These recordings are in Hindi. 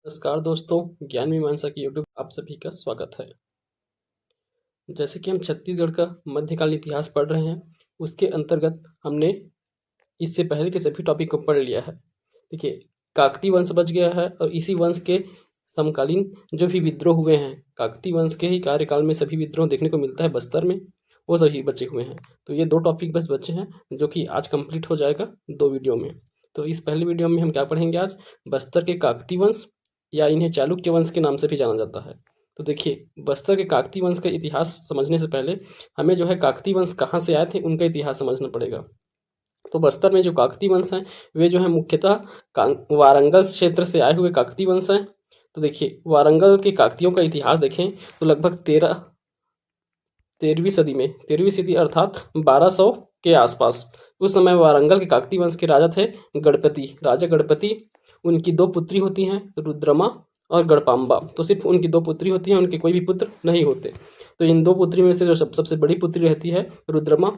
नमस्कार दोस्तों, ज्ञान मीमांसा की यूट्यूब आप सभी का स्वागत है। जैसे कि हम छत्तीसगढ़ का मध्यकालीन इतिहास पढ़ रहे हैं, उसके अंतर्गत हमने इससे पहले के सभी टॉपिक को पढ़ लिया है। देखिए, काकती वंश बच गया है और इसी वंश के समकालीन जो भी विद्रोह हुए हैं, काकती वंश के ही कार्यकाल में सभी विद्रोह देखने को मिलता है बस्तर में, वो सभी बचे हुए हैं। तो ये 2 टॉपिक बस बचे हैं जो कि आज कंप्लीट हो जाएगा 2 वीडियो में। तो इस पहले वीडियो में हम क्या पढ़ेंगे आज? बस्तर के काकती वंश या इन्हें चालुक्य वंश के नाम से भी जाना जाता है। तो देखिए, बस्तर के काकती वंश का इतिहास समझने से पहले हमें जो है काकती वंश कहाँ से आए थे उनका इतिहास समझना पड़ेगा। तो बस्तर में जो काकती वंश हैं वे जो है मुख्यतः वारंगल क्षेत्र से आए हुए काकती वंश हैं। तो देखिए, वारंगल के काकतियों का इतिहास देखें तो लगभग 13वीं सदी में, 13वीं सदी अर्थात 1200 के आसपास, उस समय वारंगल के काकती वंश के राजा थे गणपति, राजा गणपति। उनकी 2 पुत्री होती हैं, रुद्रमा और गणपाम्बा। तो सिर्फ उनकी 2 पुत्री होती हैं, उनके कोई भी पुत्र नहीं होते। तो इन 2 पुत्री में से जो सबसे बड़ी पुत्री रहती है रुद्रमा,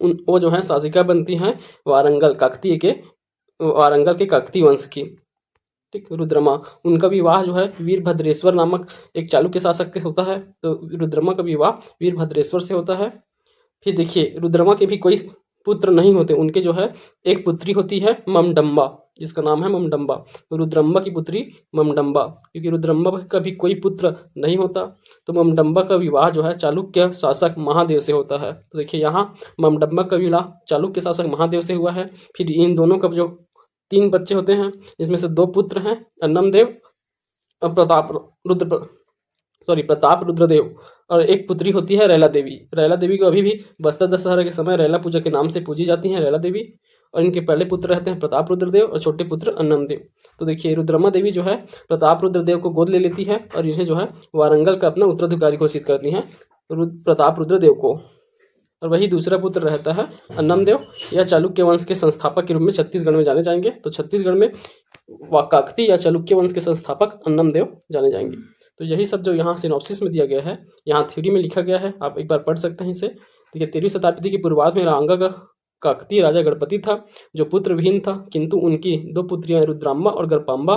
वो जो है शासिका बनती हैं वारंगल के काकती वंश की। ठीक, रुद्रमा, उनका विवाह जो है वीरभद्रेश्वर नामक एक चालुक्य शासक से होता है। तो रुद्रमा का विवाह वीरभद्रेश्वर से होता है। फिर देखिए, रुद्रमा के भी कोई पुत्र नहीं होते, उनके जो है एक पुत्री होती है ममडम्बा, जिसका नाम है ममडम्बा। रुद्रम्बा की पुत्री ममडम्बा, क्योंकि रुद्रम्बा का भी कोई पुत्र नहीं होता, तो ममडम्बा का विवाह जो है चालुक्य शासक महादेव से होता है। तो देखिए, यहाँ ममडम्बा का विवाह चालुक्य शासक महादेव से हुआ है। फिर इन दोनों का जो 3 बच्चे होते हैं, जिसमें से 2 पुत्र हैं अन्नमदेव और प्रताप रुद्रदेव, और एक पुत्री होती है रैला देवी। रैला देवी को अभी भी बस्तर दशहरा के समय रैला पूजा के नाम से पूजी जाती हैं रैला देवी। और इनके पहले पुत्र रहते हैं प्रताप रुद्रदेव और छोटे पुत्र अन्नमदेव। तो देखिए, रुद्रमा देवी जो है प्रताप रुद्रदेव को गोद ले लेती है और इन्हें जो है वारंगल का अपना उत्तराधिकारी घोषित करती हैं प्रताप रुद्रदेव को। और वही दूसरा पुत्र रहता है अन्नमदेव, या चालुक्य वंश के संस्थापक के रूप में छत्तीसगढ़ में जाने जाएंगे। तो छत्तीसगढ़ में काकती या चालुक्य वंश के संस्थापक अन्नमदेव जाने जाएंगे। तो यही सब जो यहाँ सिनॉप्सिस में दिया गया है, यहाँ थ्योरी में लिखा गया है, आप एक बार पढ़ सकते हैं इसे। देखिए, 13वीं शताब्दी के पूर्वार्ध में वारंगल का काकतीय राजा गणपति था, जो पुत्र विहीन था, किंतु उनकी 2 पुत्रियां रुद्राम्बा और गणपाम्बा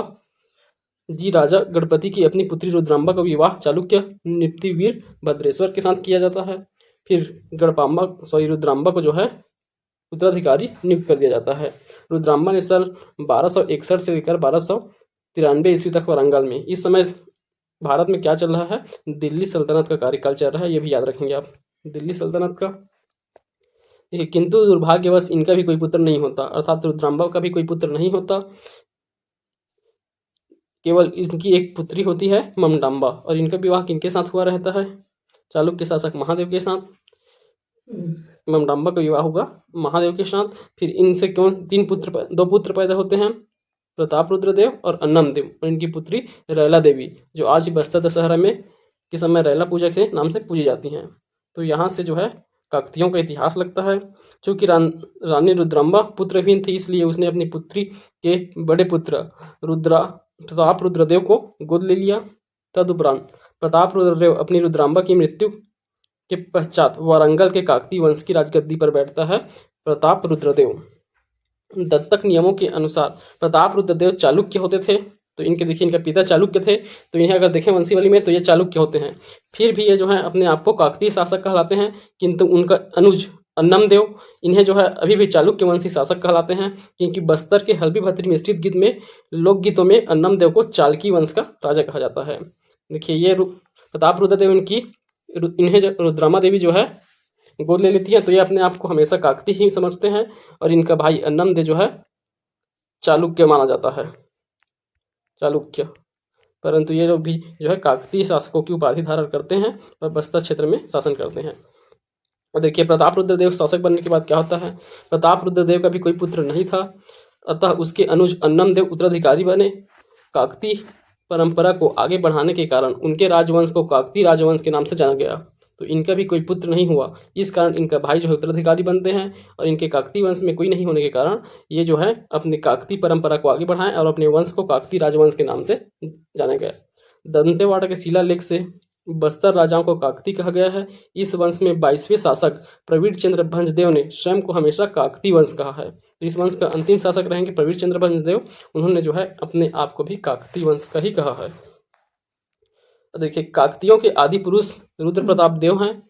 जी। राजा गणपति की अपनी पुत्री रुद्राम्बा का विवाह चालुक्य वीर भद्रेश्वर के साथ किया जाता है। फिर रुद्राम्बा को जो है उत्तराधिकारी नियुक्त कर दिया जाता है। रुद्राम्बा ने सन 1261 से लेकर 1293 ईस्वी तक वारंगल में, इस समय भारत में क्या चल रहा है, दिल्ली सल्तनत का कार्यकाल चल रहा है, ये भी याद रखेंगे आप, दिल्ली सल्तनत का। किंतु दुर्भाग्यवश इनका भी कोई पुत्र नहीं होता, अर्थात रुद्राम्बा का भी कोई पुत्र नहीं होता, केवल इनकी एक पुत्री होती है ममडम्बा। और इनका विवाह किनके साथ हुआ रहता है? चालुक्य शासक महादेव के साथ। ममडम्बा का विवाह होगा महादेव के साथ। फिर इनसे क्यों 2 पुत्र पैदा होते हैं, प्रताप रुद्रदेव और अन्नमदेव, और इनकी पुत्री रैला देवी, जो आज बस्तर दशहरा में के समय रैला पूजा के नाम से पूजी जाती हैं। तो यहाँ से जो है काकतियों का इतिहास लगता है। चूंकि रानी रुद्राम्बा पुत्रहीन थी, इसलिए उसने अपनी पुत्री के बड़े पुत्र प्रताप रुद्रदेव को गोद ले लिया। तदुपरांत प्रताप रुद्रदेव अपनी रुद्राम्बा की मृत्यु के पश्चात वारंगल के काकती वंश की राजगद्दी पर बैठता है प्रताप रुद्रदेव। दत्तक नियमों के अनुसार प्रताप रुद्रदेव चालुक्य होते थे। तो इनके देखिए, इनका पिता चालुक्य थे, तो इन्हें अगर देखें वंशावली में तो ये चालुक्य होते हैं। फिर भी ये जो है अपने आप को काकतीय शासक कहलाते हैं, किंतु उनका अनुज अन्नमदेव इन्हें जो है अभी भी चालुक्य वंशी शासक कहलाते हैं, क्योंकि बस्तर के हल्बी भत्री मिश्रित गीत में, लोकगीतों में अन्नमदेव को चालकी वंश का राजा कहा जाता है। देखिए, ये प्रताप रुद्रदेव इन्हें रुद्रमा देवी जो है गोद ले लेती है, तो ये अपने आप को हमेशा काकती ही समझते हैं, और इनका भाई अन्नमदेव जो है चालुक्य माना जाता है, चालुक्य। परंतु ये लोग भी जो है काकतीय शासकों की उपाधि धारण करते हैं और बस्तर क्षेत्र में शासन करते हैं। और देखिए, प्रताप रुद्रदेव शासक बनने के बाद क्या होता है, प्रताप रुद्रदेव का भी कोई पुत्र नहीं था, अतः उसके अनुज अन्नमदेव उत्तराधिकारी बने। काकतीय परंपरा को आगे बढ़ाने के कारण उनके राजवंश को काकतीय राजवंश के नाम से जाना गया। तो इनका भी कोई पुत्र नहीं हुआ, इस कारण इनका भाई जो है उत्तराधिकारी बनते हैं, और इनके काकतीय वंश में कोई नहीं होने के कारण ये जो है अपनी काकतीय परंपरा को आगे बढ़ाएं और अपने वंश को काकतीय राजवंश के नाम से जाना गया। दंतेवाड़ा के शिलालेख से बस्तर राजाओं को काकती कहा गया है। इस वंश में 22वें शासक प्रवीण चंद्र भंजदेव ने स्वयं को हमेशा काकती वंश कहा है। तो इस वंश का अंतिम शासक रहेंगे प्रवीर चंद्र भंजदेव। उन्होंने जो है अपने आप को भी काकतीय वंश का ही कहा है। देखिए काकतियों के आदि पुरुष रुद्र प्रताप देव हैं।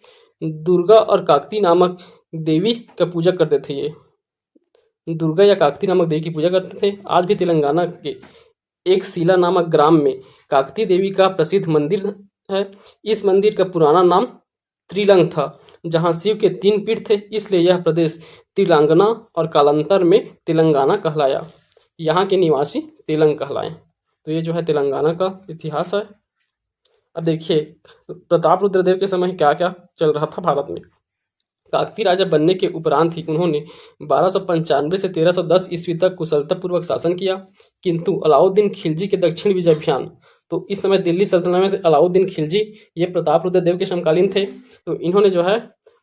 दुर्गा और काकती नामक देवी का पूजा करते थे। ये दुर्गा या काकती नामक देवी की पूजा करते थे। आज भी तेलंगाना के एक सीला नामक ग्राम में काकती देवी का प्रसिद्ध मंदिर है। इस मंदिर का पुराना नाम त्रिलंग था, जहां शिव के 3 पीठ थे, इसलिए यह प्रदेश त्रिलांगना और कालांतर में तेलंगाना कहलाया। यहाँ के निवासी तेलंग कहलाए। तो ये जो है तेलंगाना का इतिहास है। अब देखिए प्रताप रुद्रदेव के समय क्या क्या चल रहा था भारत में। काकती राजा बनने के उपरांत ही उन्होंने 1295 से 1310 ईस्वी तक कुशलतापूर्वक शासन किया, किंतु अलाउद्दीन खिलजी के दक्षिण विजय अभियान, तो इस समय दिल्ली सल्तनत में से अलाउद्दीन खिलजी ये प्रताप रुद्रदेव के समकालीन थे। तो इन्होंने जो है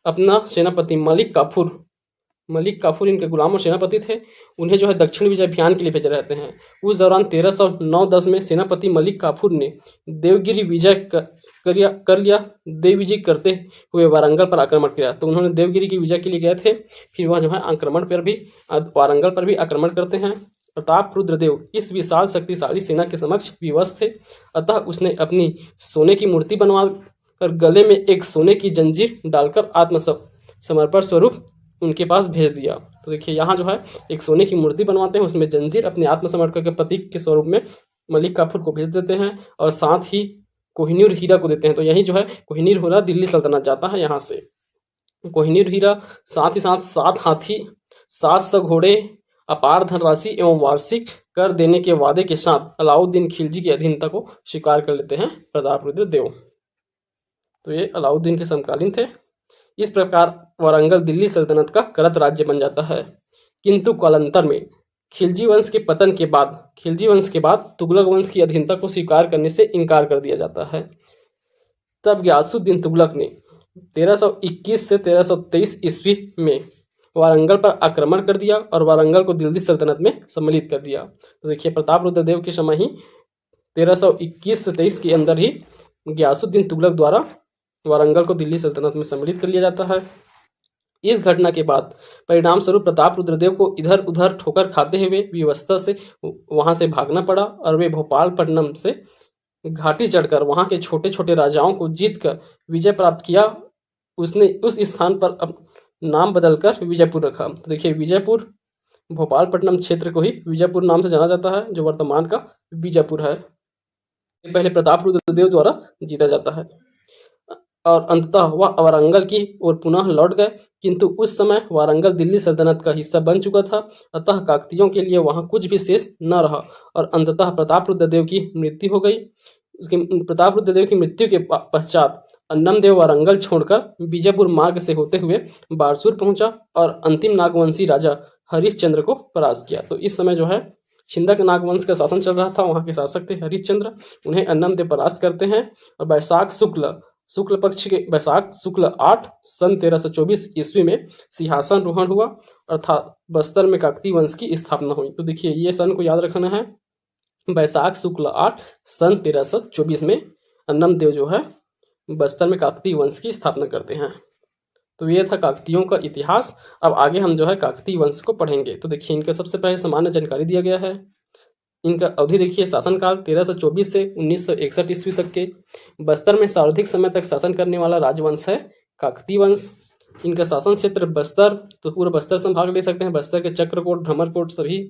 अपना सेनापति मलिक काफूर इनके गुलाम और सेनापति थे, उन्हें जो है दक्षिण विजय अभियान के लिए भेजे रहते हैं। उस दौरान 1309-10 में सेनापति मलिक काफूर ने देवगिरी विजय कर लिया। देव विजय करते हुए वारंगल पर आक्रमण किया। तो उन्होंने देवगिरी की विजय के लिए गए थे, फिर वह जो है वारंगल पर भी आक्रमण करते हैं। प्रताप रुद्रदेव इस विशाल शक्तिशाली सेना के समक्ष विवश थे, अतः उसने अपनी सोने की मूर्ति बनवा कर गले में एक सोने की जंजीर डालकर आत्मसमर्पण स्वरूप उनके पास भेज दिया। तो देखिए यहाँ जो है एक सोने की मूर्ति बनवाते हैं, उसमें जंजीर अपने आत्मसमर्पण के प्रतीक के स्वरूप में मलिक काफूर को भेज देते हैं और साथ ही कोहिनूर हीरा को देते हैं। तो यही जो है कोहिनूर हीरा दिल्ली सल्तनत जाता है यहाँ से। कोहिनूर हीरा साथ ही साथ 7 हाथी, 700 घोड़े, अपार धनराशि एवं वार्षिक कर देने के वादे के साथ अलाउद्दीन खिलजी की अधीनता को स्वीकार कर लेते हैं प्रताप रुद्र देव। तो ये अलाउद्दीन के समकालीन थे। इस प्रकार वारंगल दिल्ली सल्तनत का करत राज्य बन जाता है, किंतु कालांतर में खिलजी वंश के पतन के बाद तुगलक वंश की अधीनता को स्वीकार करने से इनकार कर दिया जाता है। तब गयासुद्दीन तुगलक ने 1321 से 1323 ईस्वी में वारंगल पर आक्रमण कर दिया और वारंगल को दिल्ली सल्तनत में सम्मिलित कर दिया। तो देखिए प्रताप रुद्रदेव के समय ही 1321 से 23 के अंदर ही गयासुद्दीन तुगलक द्वारा वारंगल को दिल्ली सल्तनत में सम्मिलित कर लिया जाता है। इस घटना के बाद परिणाम स्वरूप प्रताप रुद्रदेव को इधर उधर ठोकर खाते हुए विवस्ता से वहां से भागना पड़ा और वे भोपालपट्टनम से घाटी चढ़कर वहां के छोटे छोटे राजाओं को जीतकर विजय प्राप्त किया। उसने उस स्थान पर अब नाम बदलकर विजयपुर रखा। तो देखिए विजयपुर भोपालपट्टनम क्षेत्र को ही विजयपुर नाम से जाना जाता है, जो वर्तमान का बीजापुर है। पहले प्रताप रुद्रदेव द्वारा जीता जाता है और अंततः वह वारंगल की ओर पुनः लौट गए, किंतु उस समय वारंगल दिल्ली सल्तनत का हिस्सा बन चुका था, अतः काकतियों के लिए वहां कुछ भी शेष न रहा और अंततः प्रताप रुद्रदेव की मृत्यु हो गई। प्रताप रुद्रदेव की मृत्यु के पश्चात अन्नमदेव वारंगल छोड़कर बीजापुर मार्ग से होते हुए बारसूर पहुंचा और अंतिम नागवंशी राजा हरिश्चंद्र को परास्त किया। तो इस समय जो है छिंदक नागवंश का शासन चल रहा था, वहां के शासक थे हरिश्चंद्र। उन्हें अन्नमदेव परास्त करते हैं और वैशाख शुक्ल पक्ष के वैशाख शुक्ल 8 सन 1324 ईस्वी में सिंहासन रोहण हुआ, अर्थात बस्तर में काकती वंश की स्थापना हुई। तो देखिए ये सन को याद रखना है, वैशाख शुक्ल 8 सन 1324 में अन्नमदेव जो है बस्तर में काकती वंश की स्थापना करते हैं। तो ये था काकतियों का इतिहास। अब आगे हम जो है काकती वंश को पढ़ेंगे। तो देखिए इनका सबसे पहले सामान्य जानकारी दिया गया है। इनका अवधि देखिए शासनकाल 1324 से 1961 ईस्वी तक के। बस्तर में सर्वाधिक समय तक शासन करने वाला राजवंश है काकती वंश। इनका शासन क्षेत्र बस्तर, तो पूरा बस्तर संभाग ले सकते हैं। बस्तर के चक्रकोट, भ्रमरकोट सभी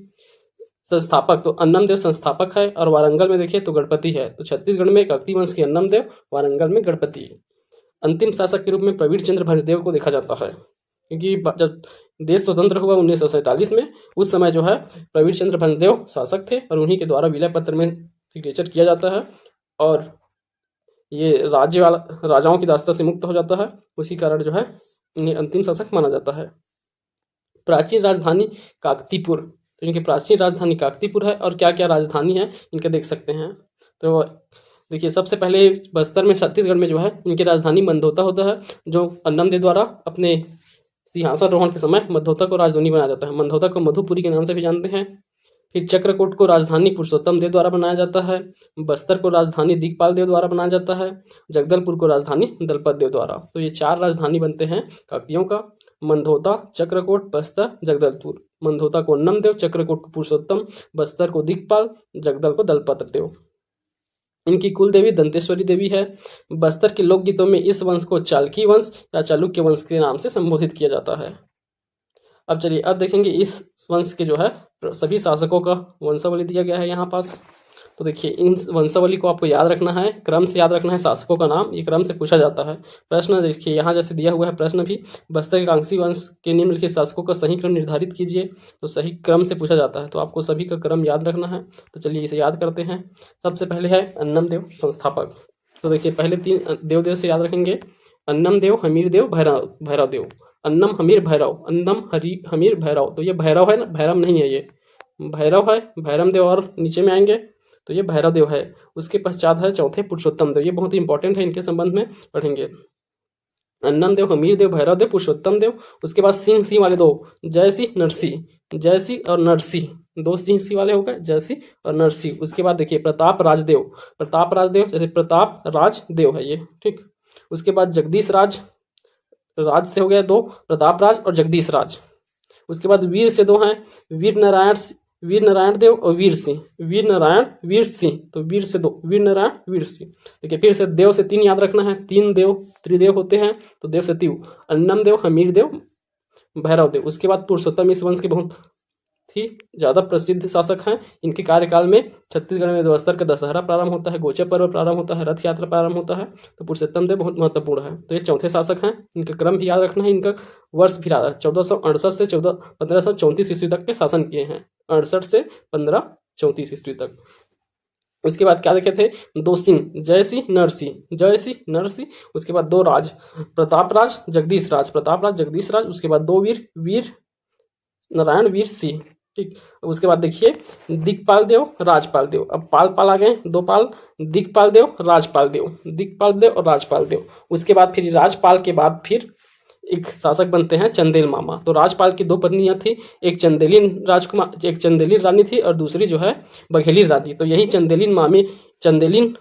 संस्थापक तो अन्नमदेव संस्थापक है और वारंगल में देखिए तो गणपति है। तो छत्तीसगढ़ में काकती वंश के अन्नमदेव, वारंगल में गणपति। अंतिम शासक के रूप में प्रवीर चंद्र भंजदेव को देखा जाता है, क्योंकि जब देश स्वतंत्र हुआ 1947 में, उस समय जो है प्रवीर चंद्र भंजदेव शासक थे और उन्हीं के द्वारा विलय पत्र में सिग्नेचर किया जाता है और ये राजाओं की दास्ता से मुक्त हो जाता है। उसी कारण जो है इन्हें अंतिम शासक माना जाता है। प्राचीन राजधानी काकतीपुर, तो इनकी प्राचीन राजधानी काकतीपुर है और क्या क्या राजधानी है इनके देख सकते हैं। तो देखिए सबसे पहले बस्तर में छत्तीसगढ़ में जो है इनकी राजधानी मंदोता होता है, जो अन्नमदेव द्वारा अपने सिंहासन रोहण के समय मंदोता को राजधानी बनाया जाता है। मंदोता को मधुपुरी के नाम से भी जानते हैं। फिर चक्रकोट को राजधानी पुरुषोत्तम देव द्वारा बनाया जाता है। बस्तर को राजधानी दिगपाल देव द्वारा बनाया जाता है। जगदलपुर को राजधानी दलपत देव द्वारा। तो ये 4 राजधानी बनते हैं काकतियों का, मंदोता, चक्रकोट, बस्तर, जगदलपुर। मंदोता को अन्नम देव, चक्रकोट को पुरुषोत्तम, बस्तर को दिक्पाल, जगदल को दलपत्र देव। इनकी कुल देवी दंतेश्वरी देवी है। बस्तर के लोकगीतों में इस वंश को चालकी वंश या चालुक्य वंश के नाम से संबोधित किया जाता है। अब चलिए अब देखेंगे इस वंश के जो है सभी शासकों का वंशावली दिया गया है यहाँ पास। तो देखिए इन वंशावली को आपको याद रखना है, क्रम से याद रखना है, शासकों का नाम ये क्रम से पूछा जाता है। प्रश्न देखिए यहाँ जैसे दिया हुआ है प्रश्न भी, बस्तर के कांसी वंश के निम्नलिखित शासकों का सही क्रम निर्धारित कीजिए। तो सही क्रम से पूछा जाता है, तो आपको सभी का क्रम याद रखना है। तो चलिए इसे याद करते हैं। सबसे पहले है अन्नम देव संस्थापक। तो देखिए पहले 3 देव से याद रखेंगे, अन्नम देव, हमीर देव, भैरव देव। अन्नम, हमीर, भैरव, अन्नम, हमीर, भैरव। तो ये भैरव है ना, भैरव नहीं है, ये भैरव है, भैरम देव और नीचे में आएंगे तो ये भैरव देव है। उसके पश्चात है चौथे पुरुषोत्तम देव, ये बहुत इंपॉर्टेंट है, इनके संबंध में पढ़ेंगे। अन्नम देव, हमीर देव, भैरव देव, पुरुषोत्तम देव। उसके बाद सिंह सी वाले 2, जयसी, नरसी, जयसी और नरसी, 2 सिंह सी वाले हो गए, जयसी और नरसी। उसके बाद देखिए प्रताप राजदेव, प्रताप राजदेव जैसे प्रताप राजदेव है ये, ठीक। उसके बाद जगदीश राज, राज से हो गया 2, प्रताप राज और जगदीश राज। उसके बाद वीर से 2 हैं, वीर नारायण देव और वीर सिंह, वीर नारायण, वीर सिंह। तो वीर से 2, वीर नारायण, वीर सिंह। देखिए फिर से देव से 3 याद रखना है, 3 देव त्रिदेव होते हैं, तो देव से 3, अन्नम देव, हमीर देव, भैरव देव। उसके बाद पुरुषोत्तम इस वंश के बहुत ही ज्यादा प्रसिद्ध शासक हैं। इनके कार्यकाल में छत्तीसगढ़ में बस्तर का दशहरा प्रारंभ होता है, गोचा पर्व प्रारंभ होता है, रथ यात्रा प्रारंभ होता है। तो पुरुषोत्तम देव बहुत महत्वपूर्ण है। तो ये चौथे शासक हैं, इनका क्रम भी याद रखना है, इनका वर्ष भी याद है। 1468 से 1534 ईस्वी तक के शासन किए हैं, 68 से 1534 ईस्वी तक। उसके बाद क्या देखे थे, 2 सिंह, जयसी, नरसी, जयसी, नरसी। उसके बाद 2 राज, प्रताप राज, जगदीश राज, प्रताप राज, जगदीश राज। उसके बाद 2 वीर, वीर नारायण, वीर सिंह, ठीक। उसके बाद देखिए दिक्पाल देव, राजपाल देव। अब पाल आ गए, 2 पाल, दिक्पाल देव, राजपाल देव, दिक्पाल देव और राजपाल देव। उसके बाद फिर राजपाल के बाद फिर एक शासक बनते हैं चंदेल मामा। तो राजपाल की 2 पत्नियां थी, एक चंदेलिन राजकुमार, एक चंदेलिन रानी थी और दूसरी जो है बघेली रानी। तो यही चंदेलिन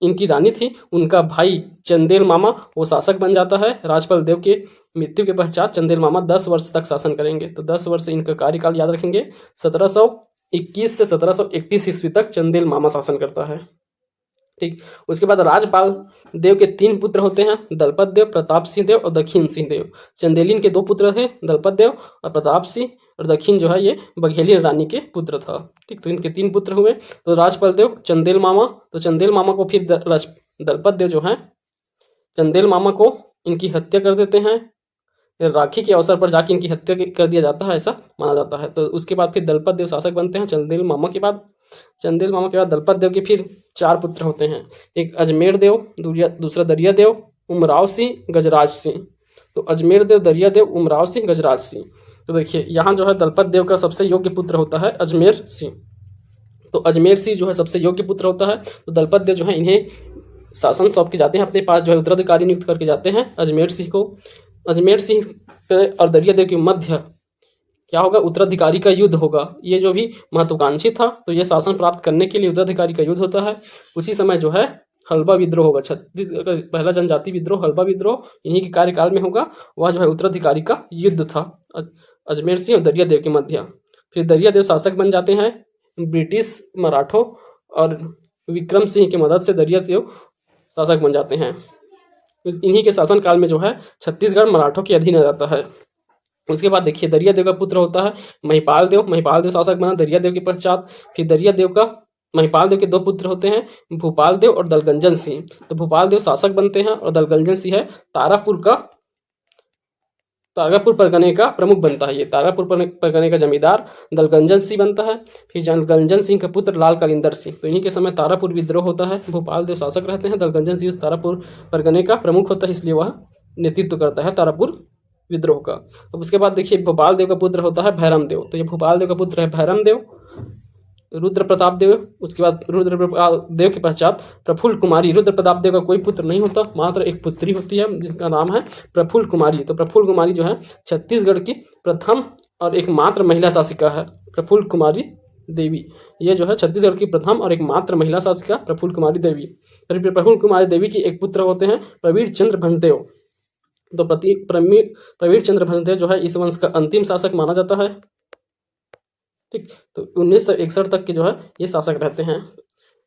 इनकी रानी थी, उनका भाई चंदेल मामा वो शासक बन जाता है। राजपाल देव के मृत्यु के पश्चात चंदेल मामा 10 वर्ष तक शासन करेंगे। तो 10 वर्ष इनका कार्यकाल याद रखेंगे। 1721 से 1731 ईस्वी तक चंदेल मामा शासन करता है, ठीक। उसके बाद राजपाल देव के 3 पुत्र होते हैं, दलपत देव, प्रताप सिंह देव और दक्षिण सिंह देव। चंदेलिन के 2 पुत्र थे, दलपत देव और प्रताप सिंह, और दक्षिण जो है ये बघेली रानी के पुत्र था, ठीक। तो इनके 3 पुत्र हुए। तो राजपाल देव, चंदेल मामा, तो चंदेल मामा को फिर दलपत देव जो है चंदेल मामा को इनकी हत्या कर देते हैं। राखी के अवसर पर जाके इनकी हत्या कर दिया जाता है, ऐसा माना जाता है। तो उसके बाद फिर दलपत देव शासक बनते हैं चंदेल मामा के बाद। चंदेल मामा के बाद दलपत देव के फिर 4 पुत्र होते हैं, एक अजमेर देव, दूसरा दरिया देव, उमराव सिंह, गजराज सिंह। तो अजमेर देव, दरिया देव, उमराव सिंह, गजराज सिंह। तो देखिए यहाँ जो है दलपत देव का सबसे योग्य पुत्र होता है अजमेर सिंह। तो अजमेर सिंह जो है सबसे योग्य पुत्र होता है। तो दलपत देव जो है इन्हें शासन सौंप के जाते हैं, अपने पास जो है उत्तराधिकारी नियुक्त करके जाते हैं अजमेर सिंह को। अजमेर सिंह और दरिया देव के मध्य क्या होगा, उत्तराधिकारी का युद्ध होगा। ये जो भी महत्वाकांक्षी था, तो ये शासन प्राप्त करने के लिए उत्तराधिकारी का युद्ध होता है। उसी समय जो है हल्बा विद्रोह होगा, छत्तीसगढ़ का पहला जनजाति विद्रोह हल्बा विद्रोह इन्हीं के कार्यकाल में होगा। वह जो है उत्तराधिकारी का युद्ध था अजमेर सिंह और दरिया देव के मध्य। फिर दरिया देव शासक बन जाते हैं ब्रिटिश, मराठों और विक्रम सिंह की मदद से दरिया देव शासक बन जाते हैं। इन्हीं के शासन काल में जो है छत्तीसगढ़ मराठों के अधीन आ जाता है। उसके बाद देखिए दरिया देव का पुत्र होता है महिपाल देव, महिपाल देव शासक बना दरिया देव के पश्चात। फिर दरिया देव का महिपाल देव के 2 पुत्र होते हैं, भूपाल देव और दलगंजन सिंह। तो भूपाल देव शासक बनते हैं और दलगंजन सिंह है तारापुर परगने का प्रमुख बनता है। ये तारापुर परगने का जमींदार दलगंजन सिंह बनता है। फिर दलगंजन सिंह का पुत्र लाल कलिंदर सिंह। तो इन्हीं के समय तारापुर विद्रोह होता है। भूपाल देव शासक रहते हैं, दलगंजन सिंह तारापुर परगने का प्रमुख होता है, इसलिए वह नेतृत्व करता है तारापुर विद्रोह का। अब उसके बाद देखिए भूपाल देव का पुत्र होता है भैरम देव। तो ये भूपाल देव का पुत्र है भैरम देव। रुद्र प्रताप देव, उसके बाद रुद्र प्रताप देव के पश्चात प्रफुल्ल कुमारी। रुद्र प्रताप देव का कोई पुत्र नहीं होता, मात्र एक पुत्री होती है जिसका नाम है प्रफुल्ल कुमारी। तो प्रफुल्ल कुमारी जो है छत्तीसगढ़ की प्रथम और एकमात्र महिला शासिका है, प्रफुल्ल कुमारी देवी। ये जो है छत्तीसगढ़ की प्रथम और एकमात्र महिला शासिका प्रफुल्ल कुमारी देवी। प्रफुल्ल कुमारी देवी की एक पुत्र होते हैं प्रवीर चंद्र भंजदेव। तो प्रवीर चंद्र भंजदेव जो है इस वंश का अंतिम शासक माना जाता है। ठीक। तो 1961 तक के जो है ये शासक रहते हैं।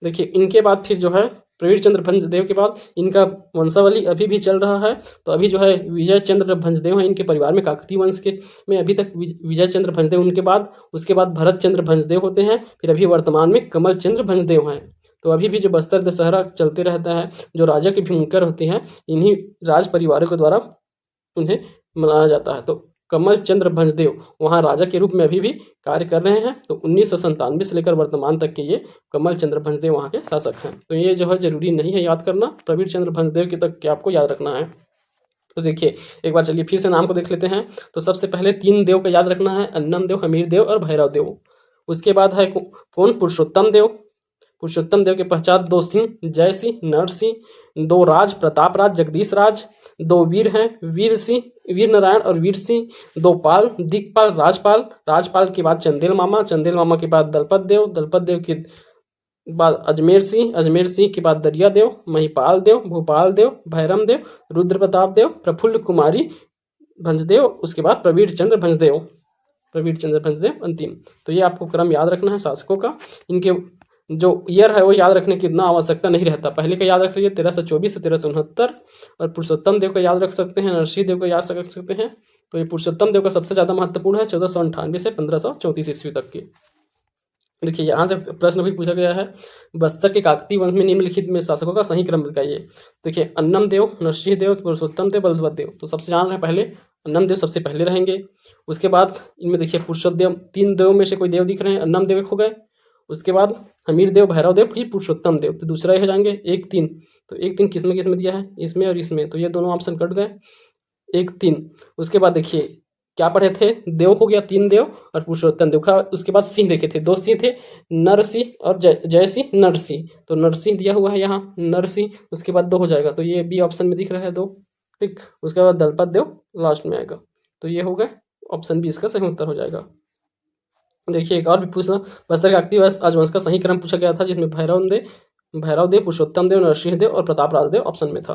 देखिए इनके बाद फिर जो है प्रवीण चंद्र भंजदेव के बाद इनका वंशावली अभी भी चल रहा है। तो अभी जो है विजय चंद्र भंजदेव हैं, इनके परिवार में काकतीय वंश के में अभी तक विजय चंद्र भंजदेव, उनके बाद उसके बाद भरत चंद्र भंजदेव होते हैं, फिर अभी वर्तमान में कमल चंद्र भंजदेव हैं। तो अभी भी जो बस्तर दशहरा चलते रहता है, जो राजा की भूमिका होती है, इन्हीं राज परिवारों के द्वारा उन्हें मनाया जाता है। तो कमल चंद्र भंजदेव वहाँ राजा के रूप में अभी भी कार्य कर रहे हैं। तो 1997 से लेकर वर्तमान तक के ये कमल चंद्र भंजदेव वहाँ के शासक हैं। तो ये जो है जरूरी नहीं है याद करना प्रवीण चंद्र भंजदेव के तक के आपको याद रखना है। तो देखिए एक बार चलिए फिर से नाम को देख लेते हैं। तो सबसे पहले 3 देव का याद रखना है, अन्नम देव, हमीर देव और भैरव देव। उसके बाद है कौन, पुरुषोत्तम देव। पुरुषोत्तम देव के पश्चात 2 सिंह, जय सिंह, नर सिंह, 2 राज, प्रताप राज, जगदीश राज, 2 वीर हैं, वीर सिंह, वीर नारायण और वीर सिंह, 2 पाल, दिक्पाल, राजपाल। राजपाल के बाद चंदेल मामा, चंदेल मामा के बाद दलपत देव, दलपत देव के बाद अजमेर सिंह, अजमेर सिंह के बाद दरिया देव, महिपाल देव, भूपाल देव, भैरम देव, रुद्र प्रताप देव, प्रफुल्ल कुमारी भंजदेव, उसके बाद प्रवीण चंद्र भंजदेव, प्रवीण चंद्र भंजदेव अंतिम। तो ये आपको क्रम याद रखना है शासकों का। इनके जो ईयर है वो याद रखने की इतना आवश्यकता नहीं रहता। पहले का याद रख लीजिए 1324 से 1369, और पुरुषोत्तम देव का याद रख सकते हैं, नरसिंह देव का याद रख सकते हैं। तो ये पुरुषोत्तम देव का सबसे ज्यादा महत्वपूर्ण है, 1498 से 1534 ईस्वी तक की। देखिए यहाँ से प्रश्न भी पूछा गया है, बस्तर के काकतीय वंश में निम्नलिखित में शासकों का सही क्रम बताइए। देखिए अन्नम देव, नरसिंह देव, पुरुषोत्तम देव, बलवत देव। तो सबसे जान रहे हैं पहले अन्नम देव सबसे पहले रहेंगे। उसके बाद इनमें देखिए पुरुषोत्तम देव, 3 देव में से कोई देव दिख रहे हैं, अन्नम देव हो गए। उसके बाद हमीर देव, भैरव देव, फिर पुरुषोत्तम देव। तो दूसरा हो जाएंगे 1 3। तो 1 3 किस में दिया है, इसमें और इसमें। तो ये दोनों ऑप्शन कट गए, 1 3। उसके बाद देखिए क्या पढ़े थे, देव हो गया 3 देव और पुरुषोत्तम देव का। उसके बाद सिंह देखे थे, 2 सिंह थे, नरसिंह और जय सिंह, नरसिंह। तो नरसिंह दिया हुआ है यहाँ, नरसिंह। उसके बाद 2 हो जाएगा, तो ये बी ऑप्शन में दिख रहा है 2। ठीक। उसके बाद दलपत देव लास्ट में आएगा। तो ये हो गए, ऑप्शन बी इसका सही उत्तर हो जाएगा। देखिए एक और भी पूछना, बस्तर के काकतीय राजवंश का सही क्रम पूछा गया था, जिसमें भैरव देव, पुरुषोत्तम देव, नरसिंह देव और प्रताप राज देव ऑप्शन में था।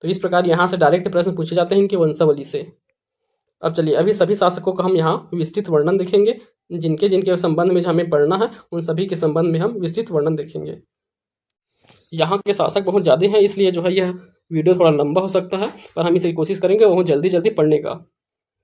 तो इस प्रकार यहाँ से डायरेक्ट प्रश्न पूछे जाते हैं इनके वंशावली से। अब चलिए अभी सभी शासकों का हम यहाँ विस्तृत वर्णन देखेंगे, जिनके जिनके संबंध में हमें पढ़ना है उन सभी के संबंध में हम विस्तृत वर्णन देखेंगे। यहाँ के शासक बहुत ज़्यादा हैं, इसलिए जो है यह वीडियो थोड़ा लंबा हो सकता है, पर हम इसे कोशिश करेंगे बहुत जल्दी जल्दी पढ़ने का।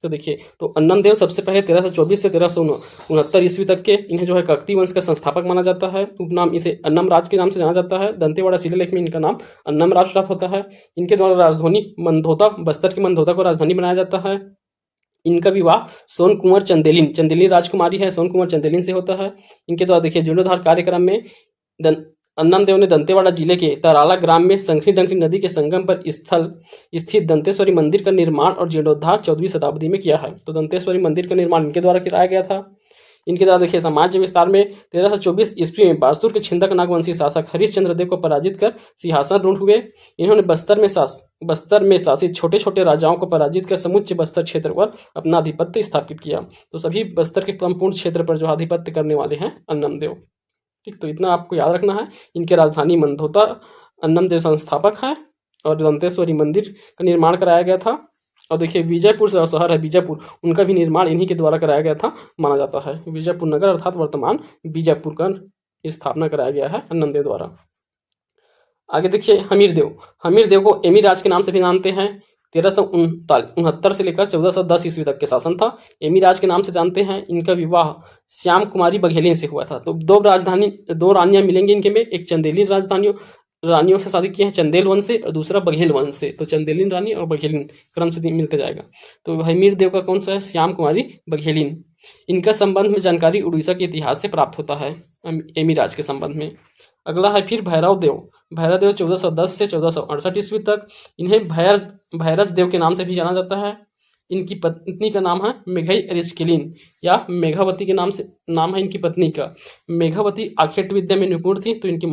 तो देखिए, तो अन्नम देव सबसे पहले 1324 से 1369 ईस्वी तक के, इन्हें जो है काकतीय वंश का संस्थापक माना जाता है। उपनाम इसे अन्नम राज के नाम से जाना जाता है। दंतेवाड़ा शिलालेख में इनका नाम अन्नम राज प्राप्त होता है। इनके द्वारा राजधानी मंदोता, बस्तर की मंदोता को राजधानी बनाया जाता है। इनका विवाह सोन कुंवर चंदेलिन राजकुमारी है, सोन कुंवर चंदेलिन से होता है। इनके द्वारा देखिए जीर्णोद्धार कार्यक्रम में अन्नम देव ने दंतेवाड़ा जिले के तराला ग्राम में संखनी डंखनी नदी के संगम पर स्थित दंतेश्वरी मंदिर का निर्माण और जीर्णोद्धार 14वीं शताब्दी में किया है। तो दंतेश्वरी मंदिर का निर्माण इनके द्वारा कराया गया था। इनके द्वारा देखिए साम्राज्य विस्तार में 1324 ईस्वी में बारसूर के छिंदक नागवंशी शासक हरिश्चंद्र देव को पराजित कर सिंहासन रूढ़ हुए। इन्होंने बस्तर में शासित छोटे छोटे राजाओं को पराजित कर समुच्च बस्तर क्षेत्र पर अपना आधिपत्य स्थापित किया। तो सभी बस्तर के संपूर्ण क्षेत्र पर जो आधिपत्य करने वाले हैं अन्नम देव। ठीक, तो इतना आपको याद रखना है। इनके राजधानी मंदोता, अन्नम देव संस्थापक है और दंतेश्वरी मंदिर का निर्माण कराया गया था। और देखिए विजयपुर से शहर है विजयपुर, उनका भी निर्माण इन्हीं के द्वारा कराया गया था माना जाता है। विजयपुर नगर अर्थात वर्तमान बीजापुर का स्थापना कराया गया है अन्नम देव द्वारा। आगे देखिए हमीर देव को एमी राज के नाम से भी जानते हैं। 1369 से लेकर 1410 ईस्वी तक के शासन था। एमी राज के नाम से जानते हैं। इनका विवाह श्याम कुमारी बघेलिन से हुआ था। तो 2 रानियां मिलेंगी इनके में, एक चंदेलिन रानियों से शादी की है चंदेल वंश से और दूसरा बघेल वंश से। तो चंदेलिन रानी और बघेलिन क्रम से मिलते जाएगा। तो हमीर देव का कौन सा है, श्याम कुमारी बघेलिन। इनका संबंध में जानकारी उड़ीसा के इतिहास से प्राप्त होता है एमी राज के संबंध में। अगला है फिर भैरव देव 1410 से 1468 ईस्वी तक। इन्हें भैरज देव के नाम से भी जाना जाता है। इनकी पत्नी का नाम है मेघई अरिचकिलिन या मेघावती के नाम है इनकी पत्नी का। मेघावती आखेट विद्या में निपुण थी। तो इनकी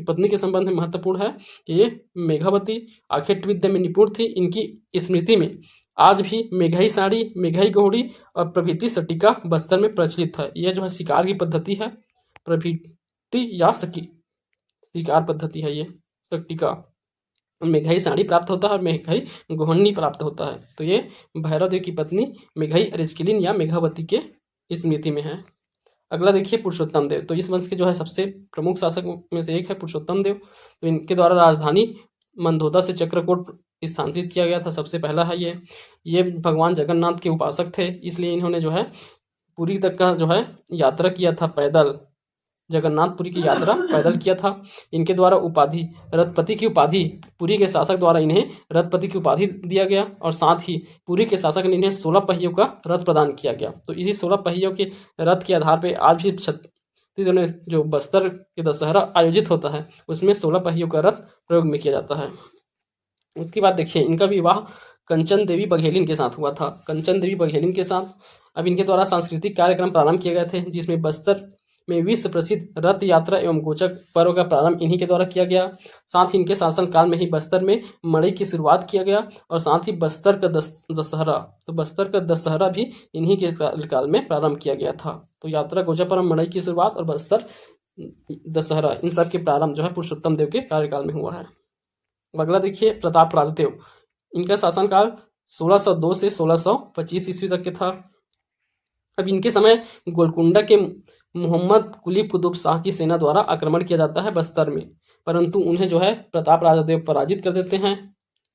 पत्नी के संबंध में महत्वपूर्ण है कि ये मेघावती आखेट विद्या में निपुण थी। इनकी स्मृति में आज भी मेघई साड़ी, मेघई गोहड़ी और प्रभृति सटिका बस्तर में प्रचलित है। यह जो है शिकार की पद्धति है, प्रभृति या शिकार पद्धति है। ये सटिका मेघई साड़ी प्राप्त होता है और मेघई गोहनी प्राप्त होता है। तो ये भैरव देव की पत्नी मेघई अरिचकिलिन या मेघावती के स्मृति में है। अगला देखिए पुरुषोत्तम देव। तो इस वंश के जो है सबसे प्रमुख शासक में से एक है पुरुषोत्तम देव। तो इनके द्वारा राजधानी मंदोदा से चक्रकोट स्थानांतरित किया गया था, सबसे पहला है ये भगवान जगन्नाथ के उपासक थे, इसलिए इन्होंने जो है पुरी तक का जो है यात्रा किया था पैदल, जगन्नाथपुरी की यात्रा पैदल किया था। इनके द्वारा उपाधि रथपति की उपाधि पुरी के शासक द्वारा इन्हें रथपति की उपाधि दिया गया और साथ ही पुरी के शासक ने इन्हें 16 पहियों का रथ प्रदान किया गया। तो इसी 16 पहियों के रथ के आधार पर आज भी छत्तीसगढ़ में जो बस्तर के दशहरा आयोजित होता है उसमें 16 पहियों का रथ प्रयोग में किया जाता है। उसके बाद देखिए इनका विवाह कंचन देवी बघेलिन के साथ हुआ था, कंचन देवी बघेलिन के साथ। अब इनके द्वारा सांस्कृतिक कार्यक्रम प्रारंभ किए गए थे, जिसमें बस्तर में विश्व प्रसिद्ध रथ यात्रा एवं गोचक पर्व का प्रारंभ इन्हीं के द्वारा किया गया। साथ ही इनके शासन काल में ही बस्तर में मड़ई की शुरुआत किया गया और साथ ही बस्तर का दशहरा, तो बस्तर का दशहरा भी इन्हीं के काल में प्रारंभ किया गया था। तो यात्रा गोचक पर्व, मड़ई की शुरुआत और बस्तर दशहरा, इन सब के प्रारंभ जो है पुरुषोत्तम देव के कार्यकाल में हुआ है। अगला देखिए प्रताप राजदेव। इनका शासनकाल 1602 से 1625 ईस्वी तक के था। अब इनके समय गोलकुंडा के मोहम्मद कुली कुतुब शाह की सेना द्वारा आक्रमण किया जाता है बस्तर में, परंतु उन्हें जो है प्रताप राजदेव पराजित कर देते हैं।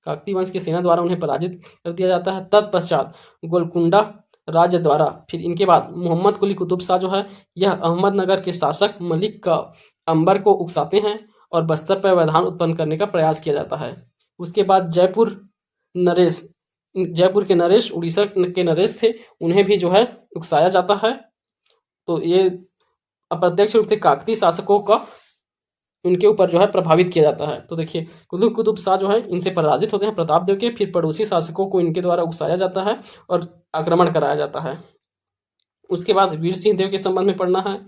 काकतीय वंश की सेना द्वारा उन्हें पराजित कर दिया जाता है। तत्पश्चात गोलकुंडा राज्य द्वारा फिर इनके बाद मोहम्मद कुली कुतुब शाह जो है यह अहमदनगर के शासक मलिक का अंबर को उकसाते हैं और बस्तर पर व्यवधान उत्पन्न करने का प्रयास किया जाता है। उसके बाद जयपुर के नरेश, उड़ीसा के नरेश थे, उन्हें भी जो है उकसाया जाता है। तो ये अप्रत्यक्ष रूप से काकतीय शासकों का उनके ऊपर जो है प्रभावित किया जाता है। तो देखिए कुली कुतुब शाह जो है इनसे पराजित होते हैं प्रताप देव के, फिर पड़ोसी शासकों को इनके द्वारा उकसाया जाता है और आक्रमण कराया जाता है। उसके बाद वीर सिंह देव के संबंध में पढ़ना है।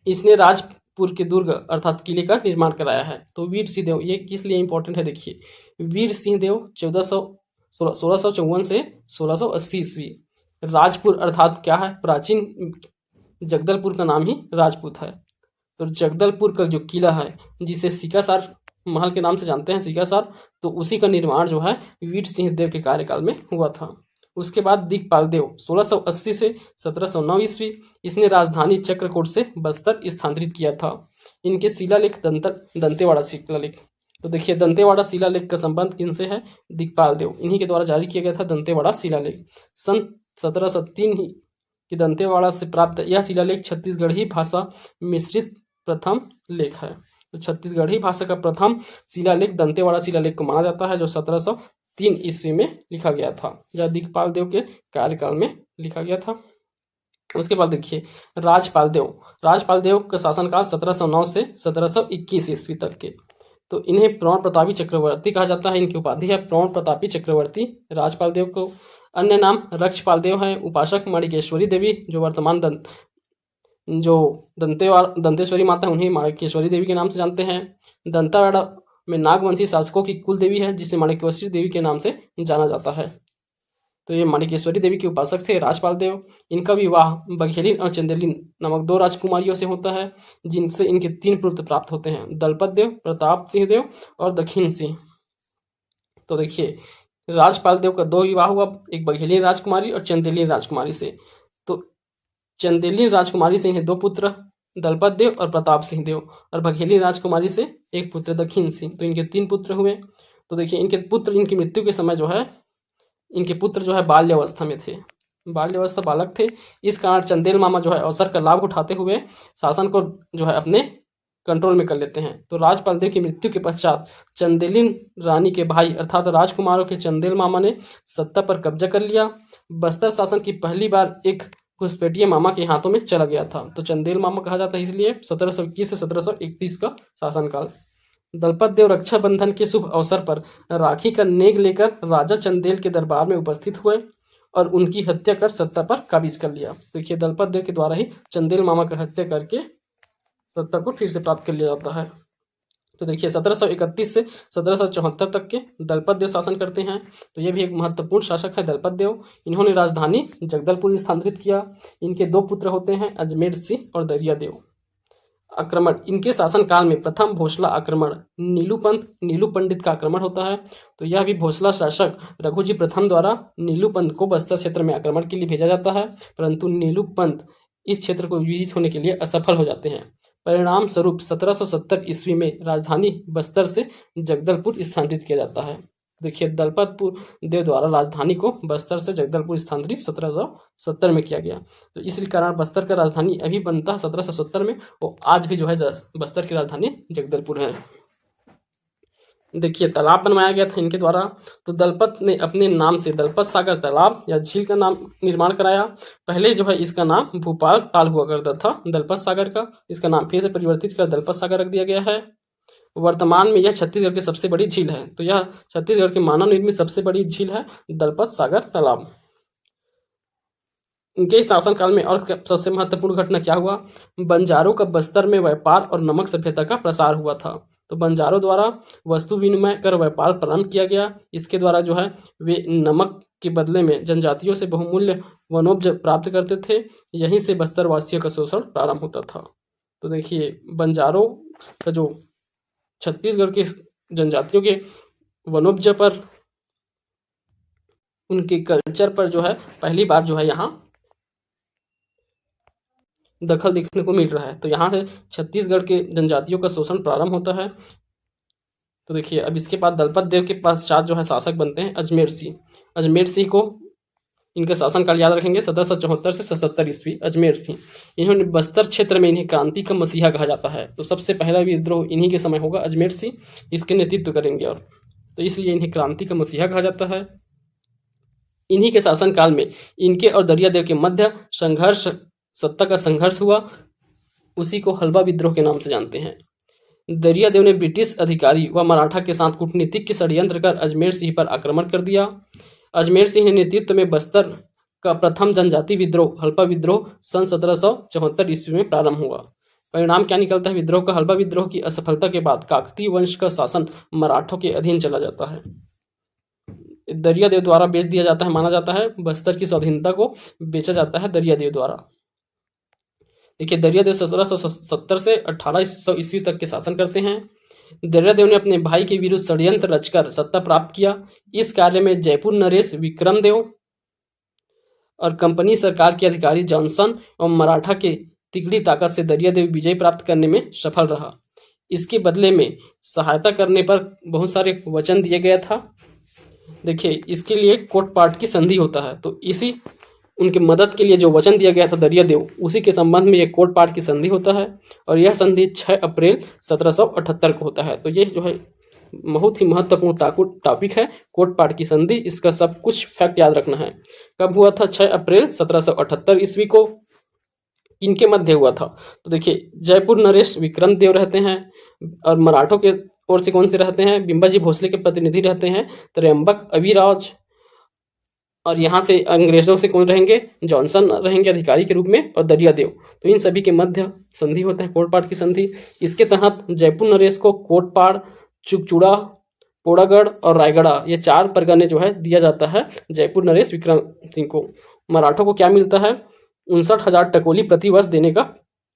इसने राजपुर के दुर्ग अर्थात किले का निर्माण कराया है। तो वीर सिंह देव ये किस लिए इंपॉर्टेंट है, देखिए वीर सिंह देव 1654 से 1680 ईस्वी। राजपुर अर्थात क्या है, प्राचीन जगदलपुर का नाम ही राजपूत है। तो जगदलपुर का जो किला है जिसे सिकासार महल के नाम से जानते हैं, सिकासार, तो उसी का निर्माण जो है वीर सिंह देव के कार्यकाल में हुआ था। उसके बाद दिगपाल देव 1680 से 1709 ईस्वी। इसने राजधानी चक्रकोट से बस्तर स्थानांतरित किया था। इनके शिलालेख दंतेवाड़ा शिलालेख। तो देखिए दंतेवाड़ा शिलालेख का संबंध किनसे है, दिगपाल देव, इन्हीं के द्वारा जारी किया गया था दंतेवाड़ा शिलालेख। सन 1703 की दंतेवाड़ा से प्राप्त यह शिलालेख छत्तीसगढ़ी भाषा मिश्रित प्रथम लेख है। तो छत्तीसगढ़ी भाषा का प्रथम शिलालेख दंतेवाड़ा शिलालेख को माना जाता है, जो 1703 ईस्वी में लिखा गया था, जो दिगपाल देव के कार्यकाल में लिखा गया था। उसके बाद देखिए राजपाल देव का शासनकाल 1709 से 1721 ईस्वी तक के। तो इन्हें प्रण प्रतापी चक्रवर्ती कहा जाता है। इनकी उपाधि है प्रण प्रतापी चक्रवर्ती। राजपाल देव को अन्य नाम रक्षपाल देव है। उपासक माणिकेश्वरी देवी, जो वर्तमान दंतेश्वरी माता उन्हें माणिकेश्वरी देवी के नाम से जानते हैं। दंतेवाड़ा में नागवंशी शासकों की कुल देवी है, जिसे माणिकेश्वरी देवी के नाम से जाना जाता है। तो ये माणिकेश्वरी देवी के उपासक थे राजपाल देव। इनका विवाह बघेलिन और चंदेलिन नामक 2 राजकुमारियों से होता है, जिनसे इनके 3 पुत्र प्राप्त होते हैं, दलपत देव, प्रताप सिंह देव और दक्षिण सिंह। तो देखिए राजपाल देव का 2 विवाह हुआ, एक बघेलिन राजकुमारी और चंदेलिन राजकुमारी से। तो चंदेलिन राजकुमारी से इन्हें 2 पुत्र, दलपत देव और प्रताप सिंह देव, और बघेलिन राजकुमारी से 1 पुत्र दक्षिण सिंह। तो इनके 3 पुत्र हुए। तो देखिए इनकी मृत्यु के समय जो है इनके पुत्र जो है बाल्यावस्था में थे, बाल्यावस्था बालक थे। इस कारण चंदेल मामा जो है अवसर का लाभ उठाते हुए शासन को जो है अपने कंट्रोल में कर लेते हैं। तो राजपाल देव की मृत्यु के पश्चात चंदेलिन रानी के भाई अर्थात राजकुमारों के चंदेल मामा ने सत्ता पर कब्जा कर लिया। बस्तर शासन की पहली बार एक घुसपैठिया मामा के हाथों में चला गया था। तो चंदेल मामा कहा जाता है इसलिए 1721 से 1731 का शासनकाल। दलपत देव रक्षाबंधन के शुभ अवसर पर राखी का नेग लेकर राजा चंदेल के दरबार में उपस्थित हुए और उनकी हत्या कर सत्ता पर काबिज कर लिया। देखिए दलपत देव के द्वारा ही चंदेल मामा की हत्या करके सत्ता को फिर से प्राप्त कर लिया जाता है। तो देखिए 1731 से 1774 तक के दलपत देव शासन करते हैं। तो ये भी एक महत्वपूर्ण शासक है दलपत देव। इन्होंने राजधानी जगदलपुर स्थानांतरित किया। इनके 2 पुत्र होते हैं, अजमेर सिंह और दरिया देव। आक्रमण, इनके शासनकाल में प्रथम भोसला आक्रमण नीलू पंडित का आक्रमण होता है। तो यह भी भोसला शासक रघुजी प्रथम द्वारा नीलू पंत को बस्तर क्षेत्र में आक्रमण के लिए भेजा जाता है, परंतु नीलू पंत इस क्षेत्र को विजित होने के लिए असफल हो जाते हैं। परिणाम स्वरूप 1770 ईस्वी में राजधानी बस्तर से जगदलपुर स्थानांतरित किया जाता है। देखिए, दलपत देव द्वारा राजधानी को बस्तर से जगदलपुर स्थानांतरित 1770 में किया गया। तो इस कारण बस्तर का राजधानी अभी बनता है 1770 में, और आज भी जो है बस्तर की राजधानी जगदलपुर है। देखिए, तालाब बनवाया गया था इनके द्वारा। तो दलपत ने अपने नाम से दलपत सागर तालाब या झील का नाम निर्माण कराया। पहले जो है इसका नाम भूपाल ताल हुआ करता था दलपत सागर का, इसका नाम फिर से परिवर्तित कर दलपत सागर रख दिया गया है। वर्तमान में यह छत्तीसगढ़ की सबसे बड़ी झील है। तो यह छत्तीसगढ़ की मानव निर्मित सबसे बड़ी झील है दलपत सागर तालाब। इनके शासनकाल में और सबसे महत्वपूर्ण घटना क्या हुआ? बंजारों का बस्तर में व्यापार और नमक सभ्यता का प्रसार हुआ था। तो बंजारों द्वारा वस्तु विनिमय कर व्यापार प्रारंभ किया गया। इसके द्वारा जो है वे नमक के बदले में जनजातियों से बहुमूल्य वनोपज प्राप्त करते थे। यहीं से बस्तर वासियों का शोषण प्रारंभ होता था। तो देखिए, बंजारों का जो छत्तीसगढ़ के जनजातियों के वनोपज पर, उनके कल्चर पर जो है पहली बार जो है यहाँ दखल देखने को मिल रहा है। तो यहाँ से छत्तीसगढ़ के जनजातियों का शोषण प्रारंभ होता है। तो देखिए, अब इसके बाद दलपत देव के पश्चात जो है शासक बनते हैं अजमेर सिंह। अजमेर सिंह को इनका शासनकाल याद रखेंगे 1774 से 77 ईस्वी। अजमेर सिंह, इन्होंने बस्तर क्षेत्र में इन्हें क्रांति का मसीहा कहा जाता है। तो सबसे पहला विद्रोह इन्हीं के समय होगा। अजमेर सिंह इसके नेतृत्व करेंगे, और तो इसलिए इन्हें क्रांति का मसीहा कहा जाता है। इन्हीं के शासनकाल में इनके और दरियादेव के मध्य संघर्ष, सत्ता का संघर्ष हुआ। उसी को हलवा विद्रोह के नाम से जानते हैं। दरियादेव ने ब्रिटिश अधिकारी व मराठा के साथ कूटनीतिक के षड्यंत्र कर अजमेर सिंह पर आक्रमण कर दिया। अजमेर सिंह के नेतृत्व में बस्तर का प्रथम जनजाति विद्रोह हल्पा विद्रोह सन 1774 ईस्वी में प्रारंभ हुआ। परिणाम क्या निकलता है विद्रोह का? हल्पा विद्रोह की असफलता के बाद काकतीय वंश का शासन मराठों के अधीन चला जाता है। दरियादेव द्वारा बेच दिया जाता है, माना जाता है बस्तर की स्वाधीनता को बेचा जाता है दरियादेव द्वारा। देखिए, दरियादेव 1770 से 1800 ईस्वी तक के शासन करते हैं। दरियादेव ने अपने भाई के विरुद्ध षड्यंत्र रचकर सत्ता प्राप्त किया। इस कार्य में जयपुर नरेश विक्रमदेव और कंपनी सरकार के अधिकारी जॉनसन और मराठा के तिगड़ी ताकत से दरियादेव विजय प्राप्त करने में सफल रहा। इसके बदले में सहायता करने पर बहुत सारे वचन दिए गया था। देखिए, इसके लिए कोटपाट की संधि होता है। तो इसी उनके मदद के लिए जो वचन दिया गया था दरियादेव, उसी के संबंध में ये कोटपाट की संधि होता है, और यह संधि 6 अप्रैल 1778 को होता है। तो ये जो है बहुत ही महत्वपूर्ण टॉपिक है, कोटपाट की संधि। इसका सब कुछ फैक्ट याद रखना है। कब हुआ था? 6 अप्रैल 1778 ईस्वी को इनके मध्य हुआ था। तो देखिए, जयपुर नरेश विक्रमदेव रहते हैं, और मराठों के ओर से कौन से रहते हैं? बिंबाजी भोसले के प्रतिनिधि रहते हैं त्रयंबक अभिराज, और यहाँ से अंग्रेजों से कौन रहेंगे? जॉनसन रहेंगे अधिकारी के रूप में, और दरियादेव। तो इन सभी के मध्य संधि होता है कोटपाट की संधि। इसके तहत जयपुर नरेश को कोटपाड़, चुकचुड़ा, पोड़ागढ़ और रायगढ़, ये 4 परगने जो है दिया जाता है जयपुर नरेश विक्रम सिंह को। मराठों को क्या मिलता है? 59,000 टकोली प्रति वर्ष देने का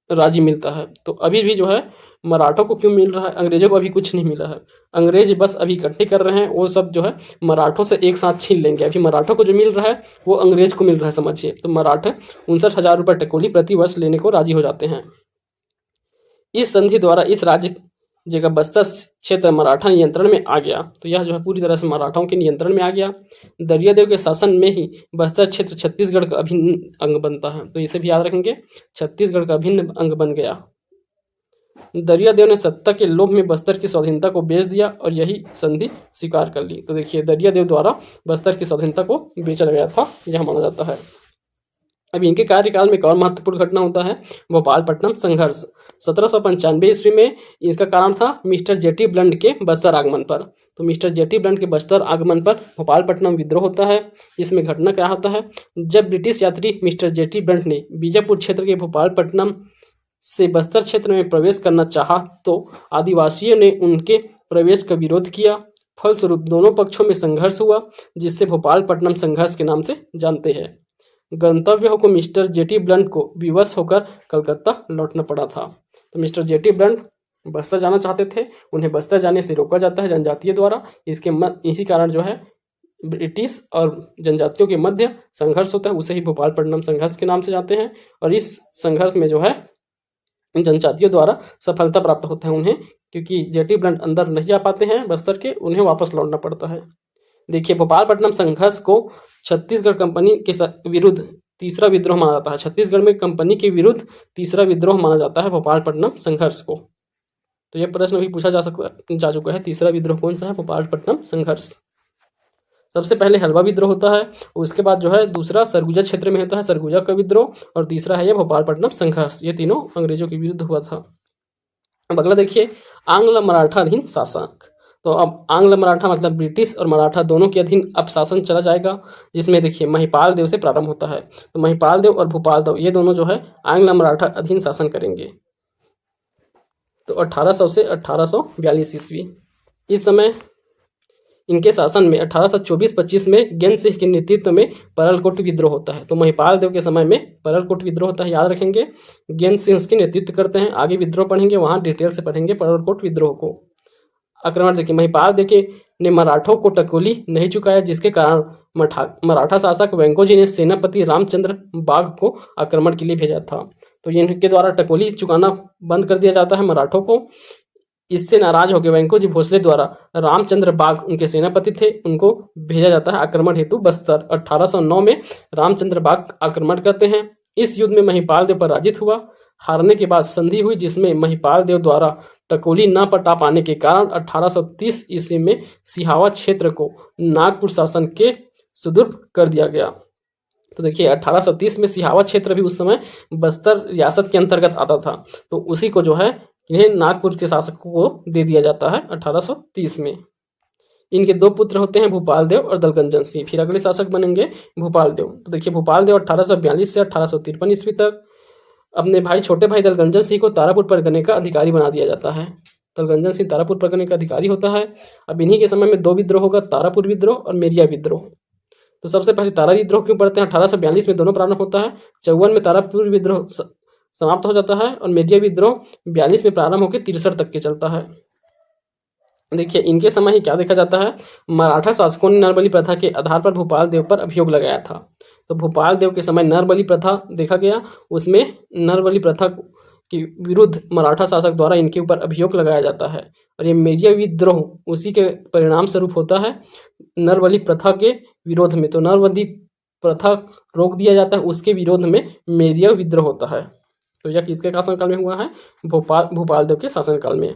राजी मिलता है। तो अभी भी जो है मराठों को क्यों मिल रहा है? अंग्रेजों को अभी कुछ नहीं मिला है। अंग्रेज बस अभी इकट्ठे कर रहे हैं, वो सब जो है मराठों से एक साथ छीन लेंगे। अभी मराठों को जो मिल रहा है वो अंग्रेज को मिल रहा है, समझिए। तो मराठे 59,000 रुपये टकोली प्रति वर्ष लेने को राजी हो जाते हैं। इस संधि द्वारा इस राज्य जगह बस्तर क्षेत्र मराठा नियंत्रण में आ गया। तो यह जो है पूरी तरह से मराठाओं के नियंत्रण में आ गया। दरियादेव के शासन में ही बस्तर क्षेत्र छत्तीसगढ़ का अभिन्न अंग बनता है। तो इसे भी याद रखेंगे, छत्तीसगढ़ का अभिन्न अंग बन गया। दरियादेव ने सत्ता के लोभ में बस्तर की स्वाधीनता को बेच दिया और यही संधि स्वीकार कर ली। तो देखिए, दरियादेव द्वारा बस्तर की स्वाधीनता को बेचा गया था, यह माना जाता है। अब इनके कार्यकाल में एक और महत्वपूर्ण घटना होता है भोपालपट्टनम संघर्ष। 1795 ईस्वी में इसका कारण था मिस्टर जेटी ब्लंड के बस्तर आगमन पर। तो मिस्टर जेटी ब्लंड के बस्तर आगमन पर भोपालपट्टनम विद्रोह होता है। इसमें घटना क्या होता है? जब ब्रिटिश यात्री मिस्टर जेटी ब्लंड ने बीजापुर क्षेत्र के भोपालपट्टनम से बस्तर क्षेत्र में प्रवेश करना चाहा, तो आदिवासियों ने उनके प्रवेश का विरोध किया। फलस्वरूप दोनों पक्षों में संघर्ष हुआ, जिससे भोपालपट्टनम संघर्ष के नाम से जानते हैं। गंतव्य को मिस्टर जेटी ब्लंड को विवश होकर कलकत्ता लौटना पड़ा था। तो मिस्टर जेटी ब्लंट बस्तर जाना चाहते थे, उन्हें बस्तर जाने से रोका जाता है जनजातीय द्वारा। इसी कारण जो है ब्रिटिश और जनजातियों के मध्य संघर्ष होता है, उसे ही भोपालपट्टनम संघर्ष के नाम से जानते हैं। और इस संघर्ष में जो है जनजातियों द्वारा सफलता प्राप्त होता है उन्हें, क्योंकि जेटी ब्लंट अंदर नहीं आ पाते हैं बस्तर के, उन्हें वापस लौटना पड़ता है। देखिए, भोपालपट्टनम संघर्ष को छत्तीसगढ़ कंपनी के विरुद्ध तीसरा विद्रोह माना जाता है। छत्तीसगढ़ में कंपनी के विरुद्ध तीसरा विद्रोह माना जाता है भोपालपट्टनम संघर्ष को। तो यह प्रश्न भी पूछा जा चुका है, तीसरा विद्रोह कौन सा है? भोपालपट्टनम संघर्ष। सबसे पहले हलवा विद्रोह होता है, उसके बाद जो है दूसरा सरगुजा क्षेत्र में होता है सरगुजा का विद्रोह, और तीसरा है यह भोपालपट्टनम संघर्ष। ये तीनों अंग्रेजों के विरुद्ध हुआ था। अब अगला देखिए, आंग्ल मराठा अधीन शासक। तो अब आंग्ल मराठा मतलब ब्रिटिश और मराठा दोनों के अधीन अब शासन चला जाएगा, जिसमें देखिए महिपाल देव से प्रारंभ होता है। तो महिपाल देव और भूपाल देव ये दोनों जो है आंग्ल मराठा अधीन शासन करेंगे। तो 1800 से 1842 ईस्वी, इस समय इनके शासन में 1824-25 में ज्ञान सिंह के नेतृत्व में परलकोट विद्रोह होता है। तो महिपाल देव के समय में परलकोट विद्रोह होता है, याद रखेंगे। ज्ञान सिंह उसके नेतृत्व करते हैं। आगे विद्रोह पढ़ेंगे, वहां डिटेल से पढ़ेंगे परलकोट विद्रोह को। आक्रमण देखिए, महिपाल देव ने मराठों को टकोली नहीं चुकाया, जिसके कारण मराठा शासक वेंकोजी ने सेनापति रामचंद्र बाघ को आक्रमण के लिए भेजा था। तो इनके द्वारा टकोली चुकाना बंद कर दिया जाता है मराठों को। इससे नाराज होकर वेंकोजी भोसले द्वारा रामचंद्र बाघ उनके सेनापति थे, उनको भेजा जाता है आक्रमण हेतु बस्तर। 1809 में रामचंद्र बाघ आक्रमण करते हैं। इस युद्ध में महिपाल देव पराजित हुआ। हारने के बाद संधि हुई, जिसमें महिपाल देव द्वारा टकोली न पटा पाने के कारण 1830 ईस्वी में सिहावा क्षेत्र को नागपुर शासन के सुदूर कर दिया गया। तो देखिए, 1830 में सिहावा क्षेत्र भी उस समय बस्तर रियासत के अंतर्गत आता था, तो उसी को जो है इन्हें नागपुर के शासकों को दे दिया जाता है 1830 में। इनके दो पुत्र होते हैं, भूपाल देव और दलगंजन सिंह। फिर अगले शासक बनेंगे भूपाल देव। तो देखिए, भूपाल देव 1842 से 1853 ईस्वी तक अपने भाई छोटे भाई दलगंजन सिंह को तारापुर परगने का अधिकारी बना दिया जाता है। दलगंजन सिंह तारापुर परगने का अधिकारी होता है। अब इन्हीं के समय में दो विद्रोह होगा, तारापुर विद्रोह और मेरिया विद्रोह। तो सबसे पहले तारा विद्रोह क्यों पढ़ते हैं? 1842 में दोनों प्रारंभ होता है। 54 में तारापुर विद्रोह समाप्त हो जाता है और मेरिया विद्रोह 42 में प्रारंभ होकर 63 तक के चलता है। देखिए, इनके समय ही क्या देखा जाता है, मराठा शासकों ने नरबली प्रथा के आधार पर भूपाल देव पर अभियोग लगाया था। तो भूपाल देव के समय नरबली प्रथा देखा गया, उसमें नरबली प्रथा के विरुद्ध मराठा शासक द्वारा इनके ऊपर अभियोग लगाया जाता है। और ये मेरिया विद्रोह उसी के परिणाम स्वरूप होता है, नरबली प्रथा के विरोध में। तो नरबली प्रथा रोक दिया जाता है, उसके विरोध में मेरिया विद्रोह होता है। तो यह किसके शासनकाल में हुआ है? भूपाल देव के शासनकाल में।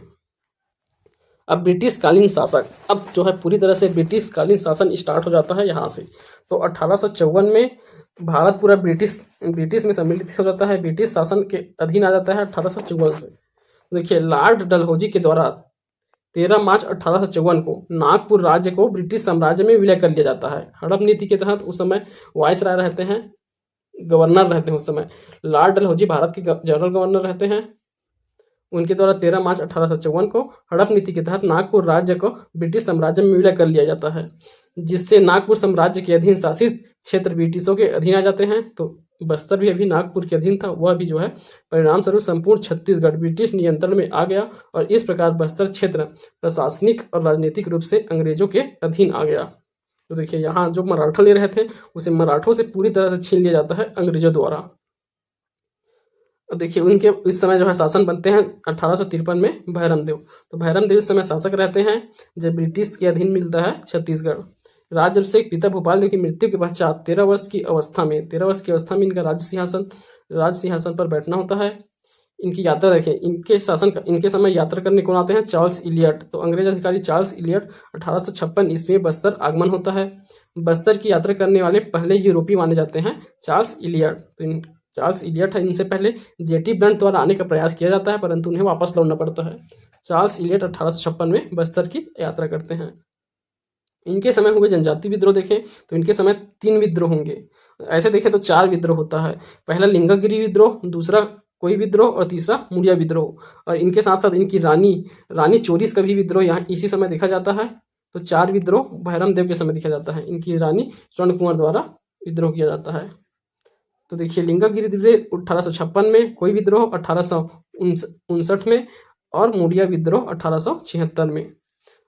अब ब्रिटिश कालीन शासक, अब जो है पूरी तरह से ब्रिटिश कालीन शासन स्टार्ट हो जाता है यहाँ से। तो 1854 में भारत पूरा ब्रिटिश में सम्मिलित हो जाता है, ब्रिटिश शासन के अधीन आ जाता है 1854 से। देखिए, लॉर्ड डलहौजी के द्वारा 13 मार्च 1854 को नागपुर राज्य को ब्रिटिश साम्राज्य में विलय कर लिया जाता है। हड़प नीति के तहत उस समय वाइसराय रहते हैं, गवर्नर रहते हैं उस समय। लॉर्ड डलहौजी भारत के जनरल गवर्नर रहते हैं। उनके द्वारा 13 मार्च 1854 को हड़प नीति के तहत नागपुर राज्य को ब्रिटिश साम्राज्य में विलय कर लिया जाता है, जिससे नागपुर साम्राज्य के अधीन शासित क्षेत्र ब्रिटिशों के अधीन आ जाते हैं। तो बस्तर भी अभी नागपुर के अधीन था, वह भी जो है परिणाम स्वरूप संपूर्ण छत्तीसगढ़ ब्रिटिश नियंत्रण में आ गया और इस प्रकार बस्तर क्षेत्र प्रशासनिक और राजनीतिक रूप से अंग्रेजों के अधीन आ गया। तो देखिए, यहाँ जो मराठा ले रहे थे उसे मराठों से पूरी तरह से छीन लिया जाता है अंग्रेजों द्वारा। अब देखिए, उनके इस समय जो है शासन बनते हैं 1853 में भैरम देव। तो भैरम देव इस समय शासक रहते हैं जब ब्रिटिश के अधीन मिलता है छत्तीसगढ़। राजअभिषेक पिता भोपाल देव की मृत्यु के पश्चात 13 वर्ष की अवस्था में इनका राज सिंहासन पर बैठना होता है। इनकी यात्रा देखें, इनके समय यात्रा करने कौन आते हैं? Charles Elliot. तो अंग्रेज अधिकारी चार्ल्स इलियट 1856 ईस्वी में बस्तर आगमन होता है। बस्तर की यात्रा करने वाले पहले यूरोपीय माने जाते हैं चार्ल्स इलियट। तो चार्ल्स इलियट है, इनसे पहले जेटी ब्लंट द्वारा आने का प्रयास किया जाता है, परंतु उन्हें वापस लौटना पड़ता है। चार्ल्स इलियट 1856 में बस्तर की यात्रा करते हैं। इनके समय हुए जनजाति विद्रोह देखें तो इनके समय 3 विद्रोह होंगे। ऐसे देखें तो 4 विद्रोह होता है। पहला लिंगागिरी विद्रोह, दूसरा कोई विद्रोह और तीसरा मुड़िया विद्रोह। और इनके साथ साथ इनकी रानी चोरिस का भी विद्रोह यहाँ इसी समय देखा जाता है। तो 4 विद्रोह भैरम देव के समय देखा जाता है। इनकी रानी स्वर्ण कुंवर द्वारा विद्रोह किया जाता है। तो देखिए, लिंगागिरी विद्रोह 1856 में, कोई विद्रोह 1959 में और मुड़िया विद्रोह 1876 में।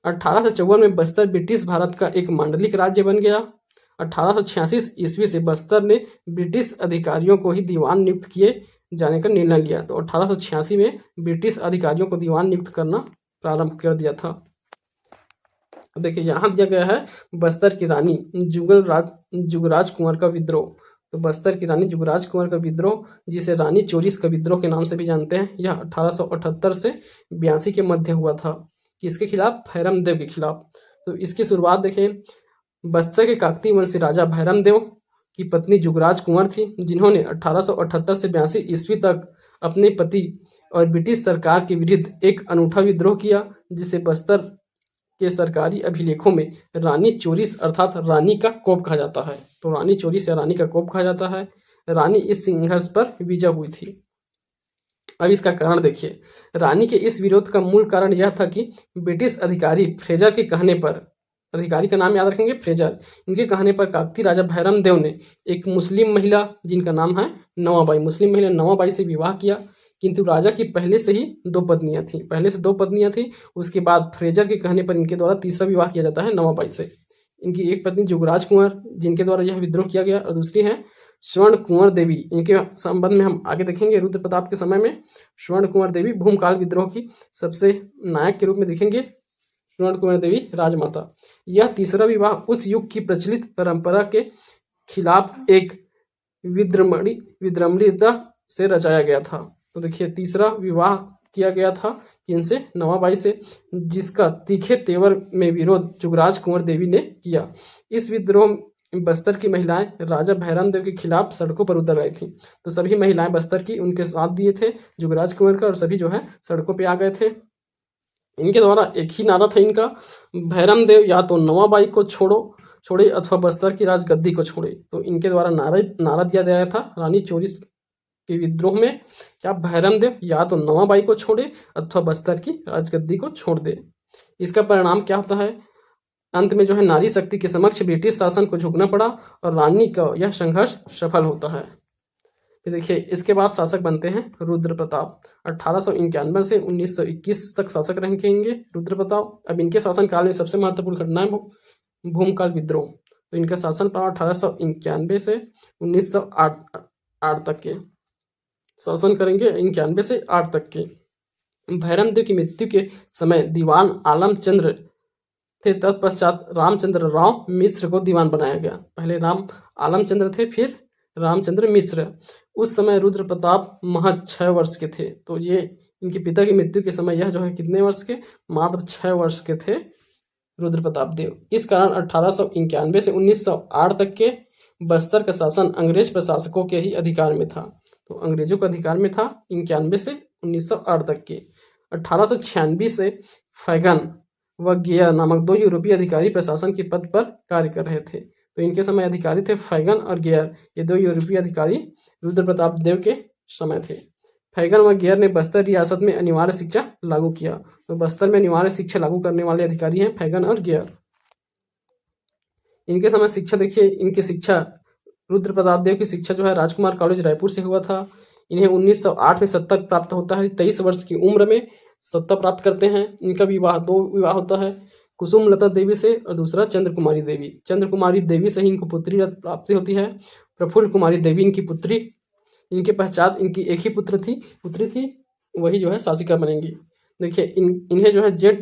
1854 में बस्तर ब्रिटिश भारत का एक मांडलिक राज्य बन गया। 1886 ईस्वी से बस्तर ने ब्रिटिश अधिकारियों को ही दीवान नियुक्त किए जाने का निर्णय लिया। तो 1886 में ब्रिटिश अधिकारियों को दीवान नियुक्त करना प्रारंभ कर दिया था। देखिए यहाँ दिया गया है बस्तर की रानी जुगराज कुंवर का विद्रोह। तो बस्तर की रानी जुगराज कुंवर का विद्रोह, जिसे रानी चोरिस का विद्रोह के नाम से भी जानते हैं, यह 1878 से 82 के मध्य हुआ था। किसके खिलाफ? भैरम देव के खिलाफ। तो इसकी शुरुआत देखें, बस्तर के काकतीय वंशी राजा भैरम देव की पत्नी जुगराज कुंवर थी, जिन्होंने 1878 से 82 ईस्वी तक अपने पति और ब्रिटिश सरकार के विरुद्ध एक अनूठा विद्रोह किया, जिसे बस्तर के सरकारी अभिलेखों में रानी चोरिस अर्थात रानी का कोप कहा जाता है। तो रानी चोरिस या रानी का कोप कहा जाता है। रानी इस संघर्ष पर विजय हुई थी। अब इसका कारण देखिए, रानी के इस विरोध का मूल कारण यह था कि ब्रिटिश अधिकारी फ्रेजर के कहने पर, अधिकारी का नाम याद रखेंगे फ्रेजर, इनके कहने पर काकतीय राजा भैरम देव ने एक मुस्लिम महिला जिनका नाम है नवाबाई, मुस्लिम महिला नवाबाई से विवाह किया। किंतु राजा की पहले से ही दो पत्नियां थी। उसके बाद फ्रेजर के कहने पर इनके द्वारा तीसरा विवाह किया जाता है नवाबाई से। इनकी एक पत्नी जुगराज कुंवर, जिनके द्वारा यह विद्रोह किया गया, और दूसरी है स्वर्ण कुंवर देवी। इनके संबंध में हम आगे देखेंगे। रुद्र प्रताप के समय में स्वर्ण कुंवर देवी भूमकाल विद्रोह की सबसे नायक के रूप में दिखेंगे। स्वर्ण कुंवर देवी राजमाता। यह तीसरा विवाह उस युग की प्रचलित परंपरा के खिलाफ एक विद्रमणीयता से रचाया गया था। तो देखिए, तीसरा विवाह किया गया था किनसे? नवाबाई से, जिसका तीखे तेवर में विरोध जुगराज कुंवर देवी ने किया। इस विद्रोह बस्तर की महिलाएं राजा भैरम देव के खिलाफ सड़कों पर उतर गई थी। तो सभी महिलाएं बस्तर की उनके साथ दिए थे जुगराज कुंवर का, और सभी जो है सड़कों पे आ गए थे। इनके द्वारा एक ही नारा था इनका, भैरम देव या तो नवाबाई को छोड़े अथवा बस्तर की राजगद्दी को छोड़े। तो इनके द्वारा नारा दिया गया था रानी चोरिस के विद्रोह में, क्या? भैरम देव या तो नवाबाई को छोड़े अथवा बस्तर की राजगद्दी को छोड़ दे। इसका परिणाम क्या होता है? अंत में जो है नारी शक्ति के समक्ष ब्रिटिश शासन को झुकना पड़ा और रानी का यह संघर्ष सफल होता है। फिर देखिए, इसके बाद शासक बनते हैं रुद्र प्रताप। 1891 से 1921 तक शासक रहेंगे रुद्र प्रताप। अब इनके शासन काल में सबसे महत्वपूर्ण घटना है भूमकाल विद्रोह। तो इनका शासन काल 1891 से 1908 तक के शासन करेंगे। 91 से 8 तक के। भैरम देव की मृत्यु के समय दीवान आलम चंद्र थे, तत्पश्चात रामचंद्र राव मिश्र को दीवान बनाया गया। पहले राम आलम चंद्र थे, फिर रामचंद्र मिश्र। उस समय रुद्र प्रताप महज 6 वर्ष के थे। तो ये इनके पिता की मृत्यु के समय यह जो है कितने वर्ष के? मात्र 6 वर्ष के थे रुद्र प्रताप देव। इस कारण 1891 से 1908 तक के बस्तर का शासन अंग्रेज प्रशासकों के ही अधिकार में था। तो अंग्रेजों के अधिकार में था 91 से 1908 तक के। 1896 से फैगन व गियर नामक 2 यूरोपीय अधिकारी प्रशासन के पद पर कार्य कर रहे थे। तो इनके समय अधिकारी थे फैगन और गियर। ये 2 यूरोपीय अधिकारी रुद्र प्रताप देव के समय थे। फैगन व गियर ने बस्तर रियासत में अनिवार्य शिक्षा लागू किया। तो बस्तर में अनिवार्य शिक्षा लागू करने वाले अधिकारी हैं फैगन और गियर। इनके समय शिक्षा देखिए, इनकी शिक्षा रुद्र प्रताप देव की शिक्षा जो है राजकुमार कॉलेज रायपुर से हुआ था। इन्हें 1908 में सत्ता प्राप्त होता है। 23 वर्ष की उम्र में सत्ता प्राप्त करते हैं। इनका विवाह 2 विवाह होता है, कुसुम लता देवी से और दूसरा चंद्र कुमारी देवी। चंद्र कुमारी देवी से ही इनको पुत्री प्राप्ति होती है। प्रफुल्ल कुमारी देवी इनकी पुत्री। इनके पश्चात इनकी एक ही पुत्री थी, वही जो है शासिका बनेंगी। देखिए, इन्हें जो है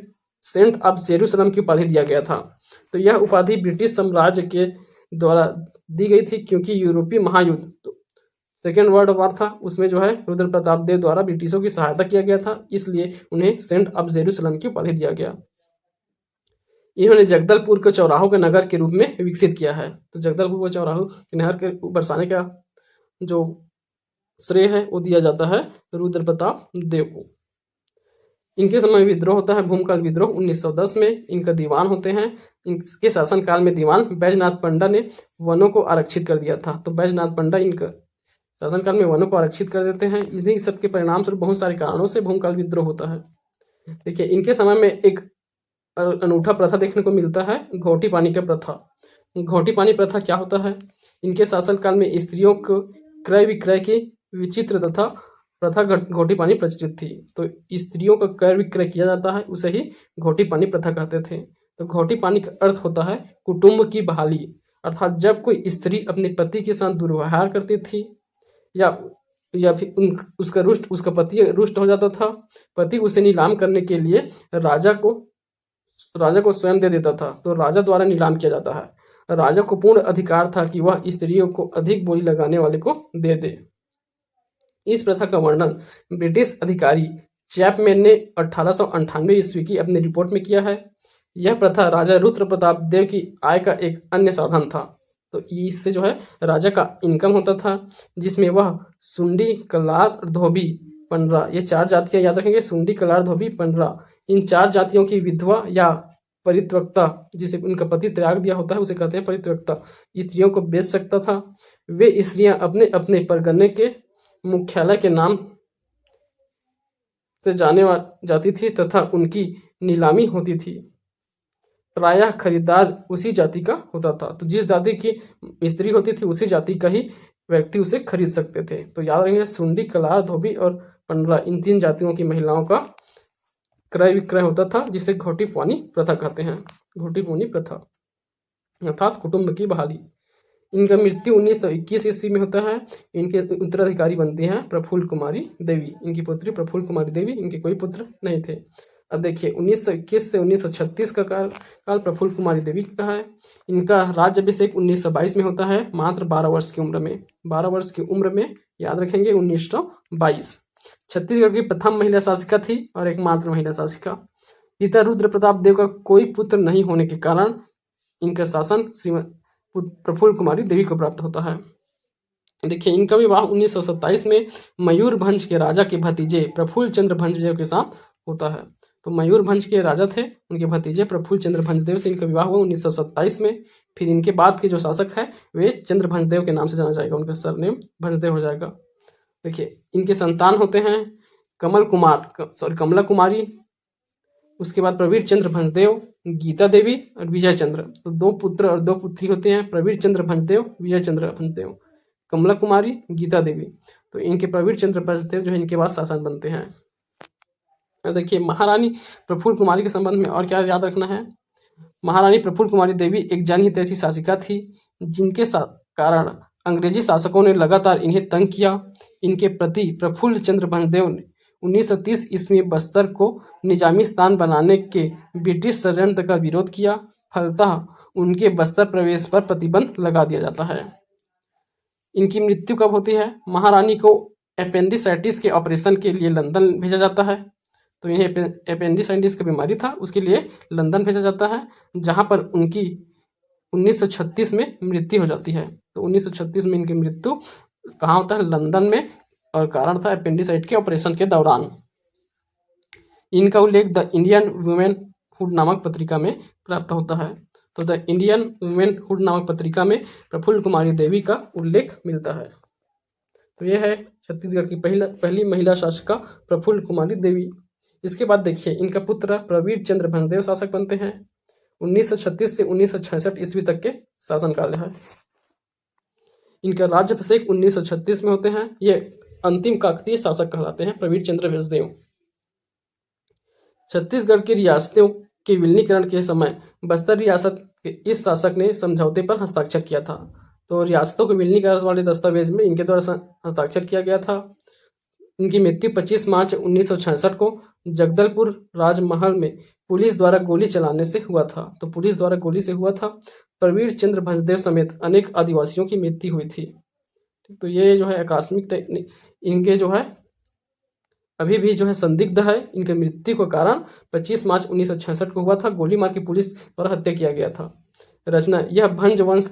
सेंट ऑफ जेरूसलम की उपाधि दिया गया था। तो यह उपाधि ब्रिटिश साम्राज्य के द्वारा दी गई थी, क्योंकि यूरोपीय महायुद्ध तो सेकेंड वर्ल्ड वॉर था, उसमें जो है रुद्र प्रताप देव द्वारा ब्रिटिशों की सहायता किया गया था, इसलिए उन्हें सेंट ऑफ जेरूसलम की उपाधि दिया गया। इन्होंने जगदलपुर को चौराहों के नगर के रूप में विकसित किया है। तो जगदलपुर को चौराहों के नहर के बरसाने का जो श्रेय है वो दिया जाता है रुद्र प्रताप देव को। इनके समय विद्रोह होता है भूमकाल विद्रोह 1910 में। इनका दीवान होते हैं। इनके शासनकाल में दीवान बैजनाथ पंडा ने वनों को आरक्षित कर दिया था। तो बैजनाथ पंडा इनका शासनकाल में वनों को आरक्षित कर देते हैं। इन्हीं सबके परिणाम स्वरूप बहुत सारे कारणों से भूमकाल विद्रोह होता है। देखिए, इनके समय में एक अनूठा प्रथा देखने को मिलता है, घोटी पानी का प्रथा। घोटी पानी प्रथा क्या होता है? इनके शासनकाल में स्त्रियों को क्रय विक्रय की विचित्र तथा प्रथा घोटी पानी प्रचलित थी। तो स्त्रियों का क्रय विक्रय किया जाता है, उसे ही घोटी पानी प्रथा कहते थे। तो घोटी पानी का अर्थ होता है कुटुंब की बहाली, अर्थात जब कोई स्त्री अपने पति के साथ दुर्व्यवहार करती थी या फिर उसका पति रुष्ट हो जाता था, पति उसे नीलाम करने के लिए राजा को स्वयं दे देता था, तो राजा द्वारा नीलाम किया जाता है। राजा को पूर्ण अधिकार था कि वह स्त्रियों को अधिक बोली लगाने वाले को दे दे। इस प्रथा का वर्णन ब्रिटिश अधिकारी चैपमैन ने 1898 ईस्वी की अपनी रिपोर्ट में किया है। यह प्रथा राजा रुद्र प्रताप देव की आय का एक अन्य साधन था। तो इससे जो है राजा का इनकम होता था, जिसमें वह सुंडी, कलार, धोबी, पंडरा, ये 4 जातियां याद रखेंगे, सुंडी, कलार, धोबी, पंडरा, इन 4 जातियों की विधवा या परित्यक्ता, जिसे उनका पति त्याग दिया होता है उसे कहते हैं परित्यक्ता, स्त्रियों को बेच सकता था। वे स्त्रियां अपने अपने परगने के मुख्यालय के नाम से जाती थी तथा उनकी नीलामी होती थी। प्रायः खरीदार उसी जाति का होता था, तो जिस जाति की स्त्री होती थी उसी जाति का ही व्यक्ति उसे खरीद सकते थे। तो याद रखेंगे, सुंडी, कलार, धोबी और पंडरा, इन 3 जातियों की महिलाओं का क्रय विक्रय होता था, जिसे घोटी पानी प्रथा कहते हैं। घोटी पानी प्रथा अर्थात कुटुंब की बहाली। इनका मृत्यु 1921 ईस्वी में होता है। इनके उत्तराधिकारी बनती हैं प्रफुल्ल कुमारी देवी, इनकी पुत्री प्रफुल्ल कुमारी देवी, इनके कोई पुत्र नहीं थे। अब देखिए 1921 से 1936 का काल प्रफुल्ल कुमारी देवी का है। इनका राज्याभिषेक 1922 में होता है, मात्र 12 वर्ष की उम्र में। 12 वर्ष की उम्र में याद रखेंगे 1922। छत्तीसगढ़ की प्रथम महिला शासिका थी और एकमात्र महिला शासिका। पिता रुद्र प्रताप देव का कोई पुत्र नहीं होने के कारण इनका शासन श्रीमती प्रफुल्ल कुमारी देवी को प्राप्त होता है। देखिए इनका विवाह 1927 में मयूर भंज के राजा के भतीजे प्रफुल्ल चंद्र भंजदेव के साथ होता है। तो मयूर भंज के राजा थे, उनके भतीजे प्रफुल्ल चंद्र भंजदेव से इनका विवाह हुआ 1927 में। फिर इनके बाद के जो शासक है वे चंद्र भंजदेव के नाम से जाना जाएगा, उनका सरनेम भंजदेव हो जाएगा। देखिए इनके संतान होते हैं कमला कुमारी, उसके बाद प्रवीर चंद्र भंजदेव, गीता देवी और विजय चंद्र। तो 2 पुत्र और 2 पुत्री होते हैं, प्रवीर चंद्र भंजदेव, विजय चंद्र भंजदेव, कमला कुमारी, गीता देवी। तो इनके प्रवीर चंद्र भंजदेव जो है इनके बाद शासक बनते हैं। देखिए महारानी प्रफुल्ल कुमारी के संबंध में और क्या याद रखना है। महारानी प्रफुल्ल कुमारी देवी एक जनहित ऐसी शासिका थी जिनके कारण अंग्रेजी शासकों ने लगातार इन्हें तंग किया। इनके प्रति प्रफुल्ल चंद्र भंजदेव ने 1930 ईस्वी में बस्तर को निजामी स्थान बनाने के ब्रिटिश षड्यंत्र का विरोध किया। फलतः उनके बस्तर प्रवेश पर प्रतिबंध लगा दिया जाता है। इनकी मृत्यु कब होती है। महारानी को अपेंडिसाइटिस के ऑपरेशन के लिए लंदन भेजा जाता है। तो इन्हें अपेंडिसाइटिस का बीमारी था, उसके लिए लंदन भेजा जाता है, जहां पर उनकी 1936 में मृत्यु हो जाती है। तो 1936 में इनकी मृत्यु कहाँ होता है, लंदन में, और कारण था अपेंडिसाइट के ऑपरेशन के दौरान। इनका उल्लेख द इंडियन वुमेनहुड नामक पत्रिका में प्राप्त होता है। तो द इंडियन वुमेनहुड नामक पत्रिका में प्रफुल्ल कुमारी देवी का उल्लेख मिलता है। तो यह है छत्तीसगढ़ की पहली महिला शासिका प्रफुल्ल कुमारी देवी। इसके बाद देखिए इनका पुत्र प्रवीर चंद्र भंजदेव शासक बनते हैं। 1936 से 1966 ईस्वी तक के शासनकाल है। इनका राज्याभिषेक 1936 में होते हैं। ये अंतिम काकतीय शासक कहलाते हैं प्रवीर चंद्र भंजदेव। छत्तीसगढ़ की रियासतों के विलीनीकरण के समय बस्तर रियासत के इस शासक ने समझौते पर हस्ताक्षर किया था। तो रियासतों के विलीनीकरण वाले दस्तावेज में इनके द्वारा हस्ताक्षर किया गया था। इनकी मृत्यु 25 मार्च 1966 को जगदलपुर राजमहल में पुलिस द्वारा गोली चलाने से हुआ था। तो पुलिस द्वारा गोली से हुआ था। प्रवीर चंद्र भंजदेव समेत अनेक आदिवासियों की मृत्यु हुई थी। तो ये जो है आकस्मिक इनके जो है अभी भी जो है संदिग्ध है। इनके मृत्यु का कारण 25 मार्च 1966 को हुआ था, गोली मार के पुलिस द्वारा हत्या किया गया था। रचना यह भंज वंश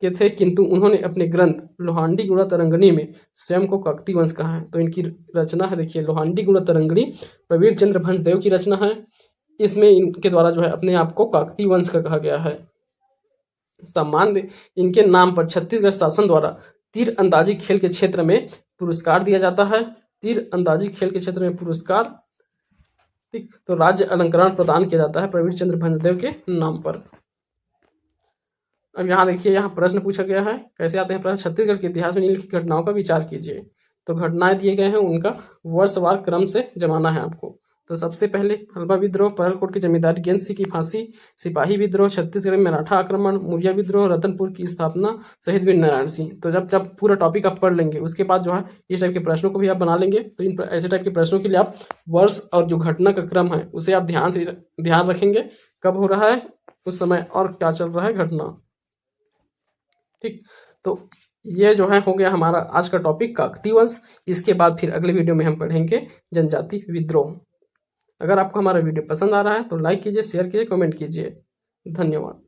के थे, किंतु उन्होंने अपने ग्रंथ लोहांडी गुणा तरंगणी में स्वयं को काकती वंश कहा है। तो इनकी रचना है, देखिए लोहांडी गुणा तरंगणी प्रवीर चंद्र भंजदेव की रचना है। इसमें इनके द्वारा जो है अपने आप को काकती वंश का कहा गया है। सम्मान इनके नाम पर छत्तीसगढ़ शासन द्वारा तीर अंदाजी खेल के क्षेत्र में पुरस्कार दिया जाता है। तीर अंदाजी खेल के क्षेत्र में पुरस्कार, ठीक, तो राज्य अलंकरण प्रदान किया जाता है प्रवीर चंद्र भंजदेव के नाम पर। अब यहाँ देखिए, यहाँ प्रश्न पूछा गया है, कैसे आते हैं प्रश्न। छत्तीसगढ़ के इतिहास में निम्नलिखित घटनाओं का विचार कीजिए। तो घटनाएं दिए गए हैं, उनका वर्षवार क्रम से जमाना है आपको। तो सबसे पहले हल्बा विद्रोह, परलकोट की जमींदारी, गेंद सिंह की फांसी, सिपाही विद्रोह, छत्तीसगढ़ में मराठा आक्रमण, मुरिया विद्रोह, रतनपुर की स्थापना, शहीद वीर नारायण सिंह। तो जब जब पूरा टॉपिक आप पढ़ लेंगे उसके बाद जो है इस टाइप के प्रश्नों को भी आप बना लेंगे। तो इन ऐसे टाइप के प्रश्नों के लिए आप वर्ष और जो घटना का क्रम है उसे आप ध्यान रखेंगे, कब हो रहा है उस समय और क्या चल रहा है घटना। ठीक, तो ये जो है हो गया हमारा आज का टॉपिक काकतीय वंश। इसके बाद फिर अगले वीडियो में हम पढ़ेंगे जनजाति विद्रोह। अगर आपको हमारा वीडियो पसंद आ रहा है तो लाइक कीजिए, शेयर कीजिए, कमेंट कीजिए। धन्यवाद।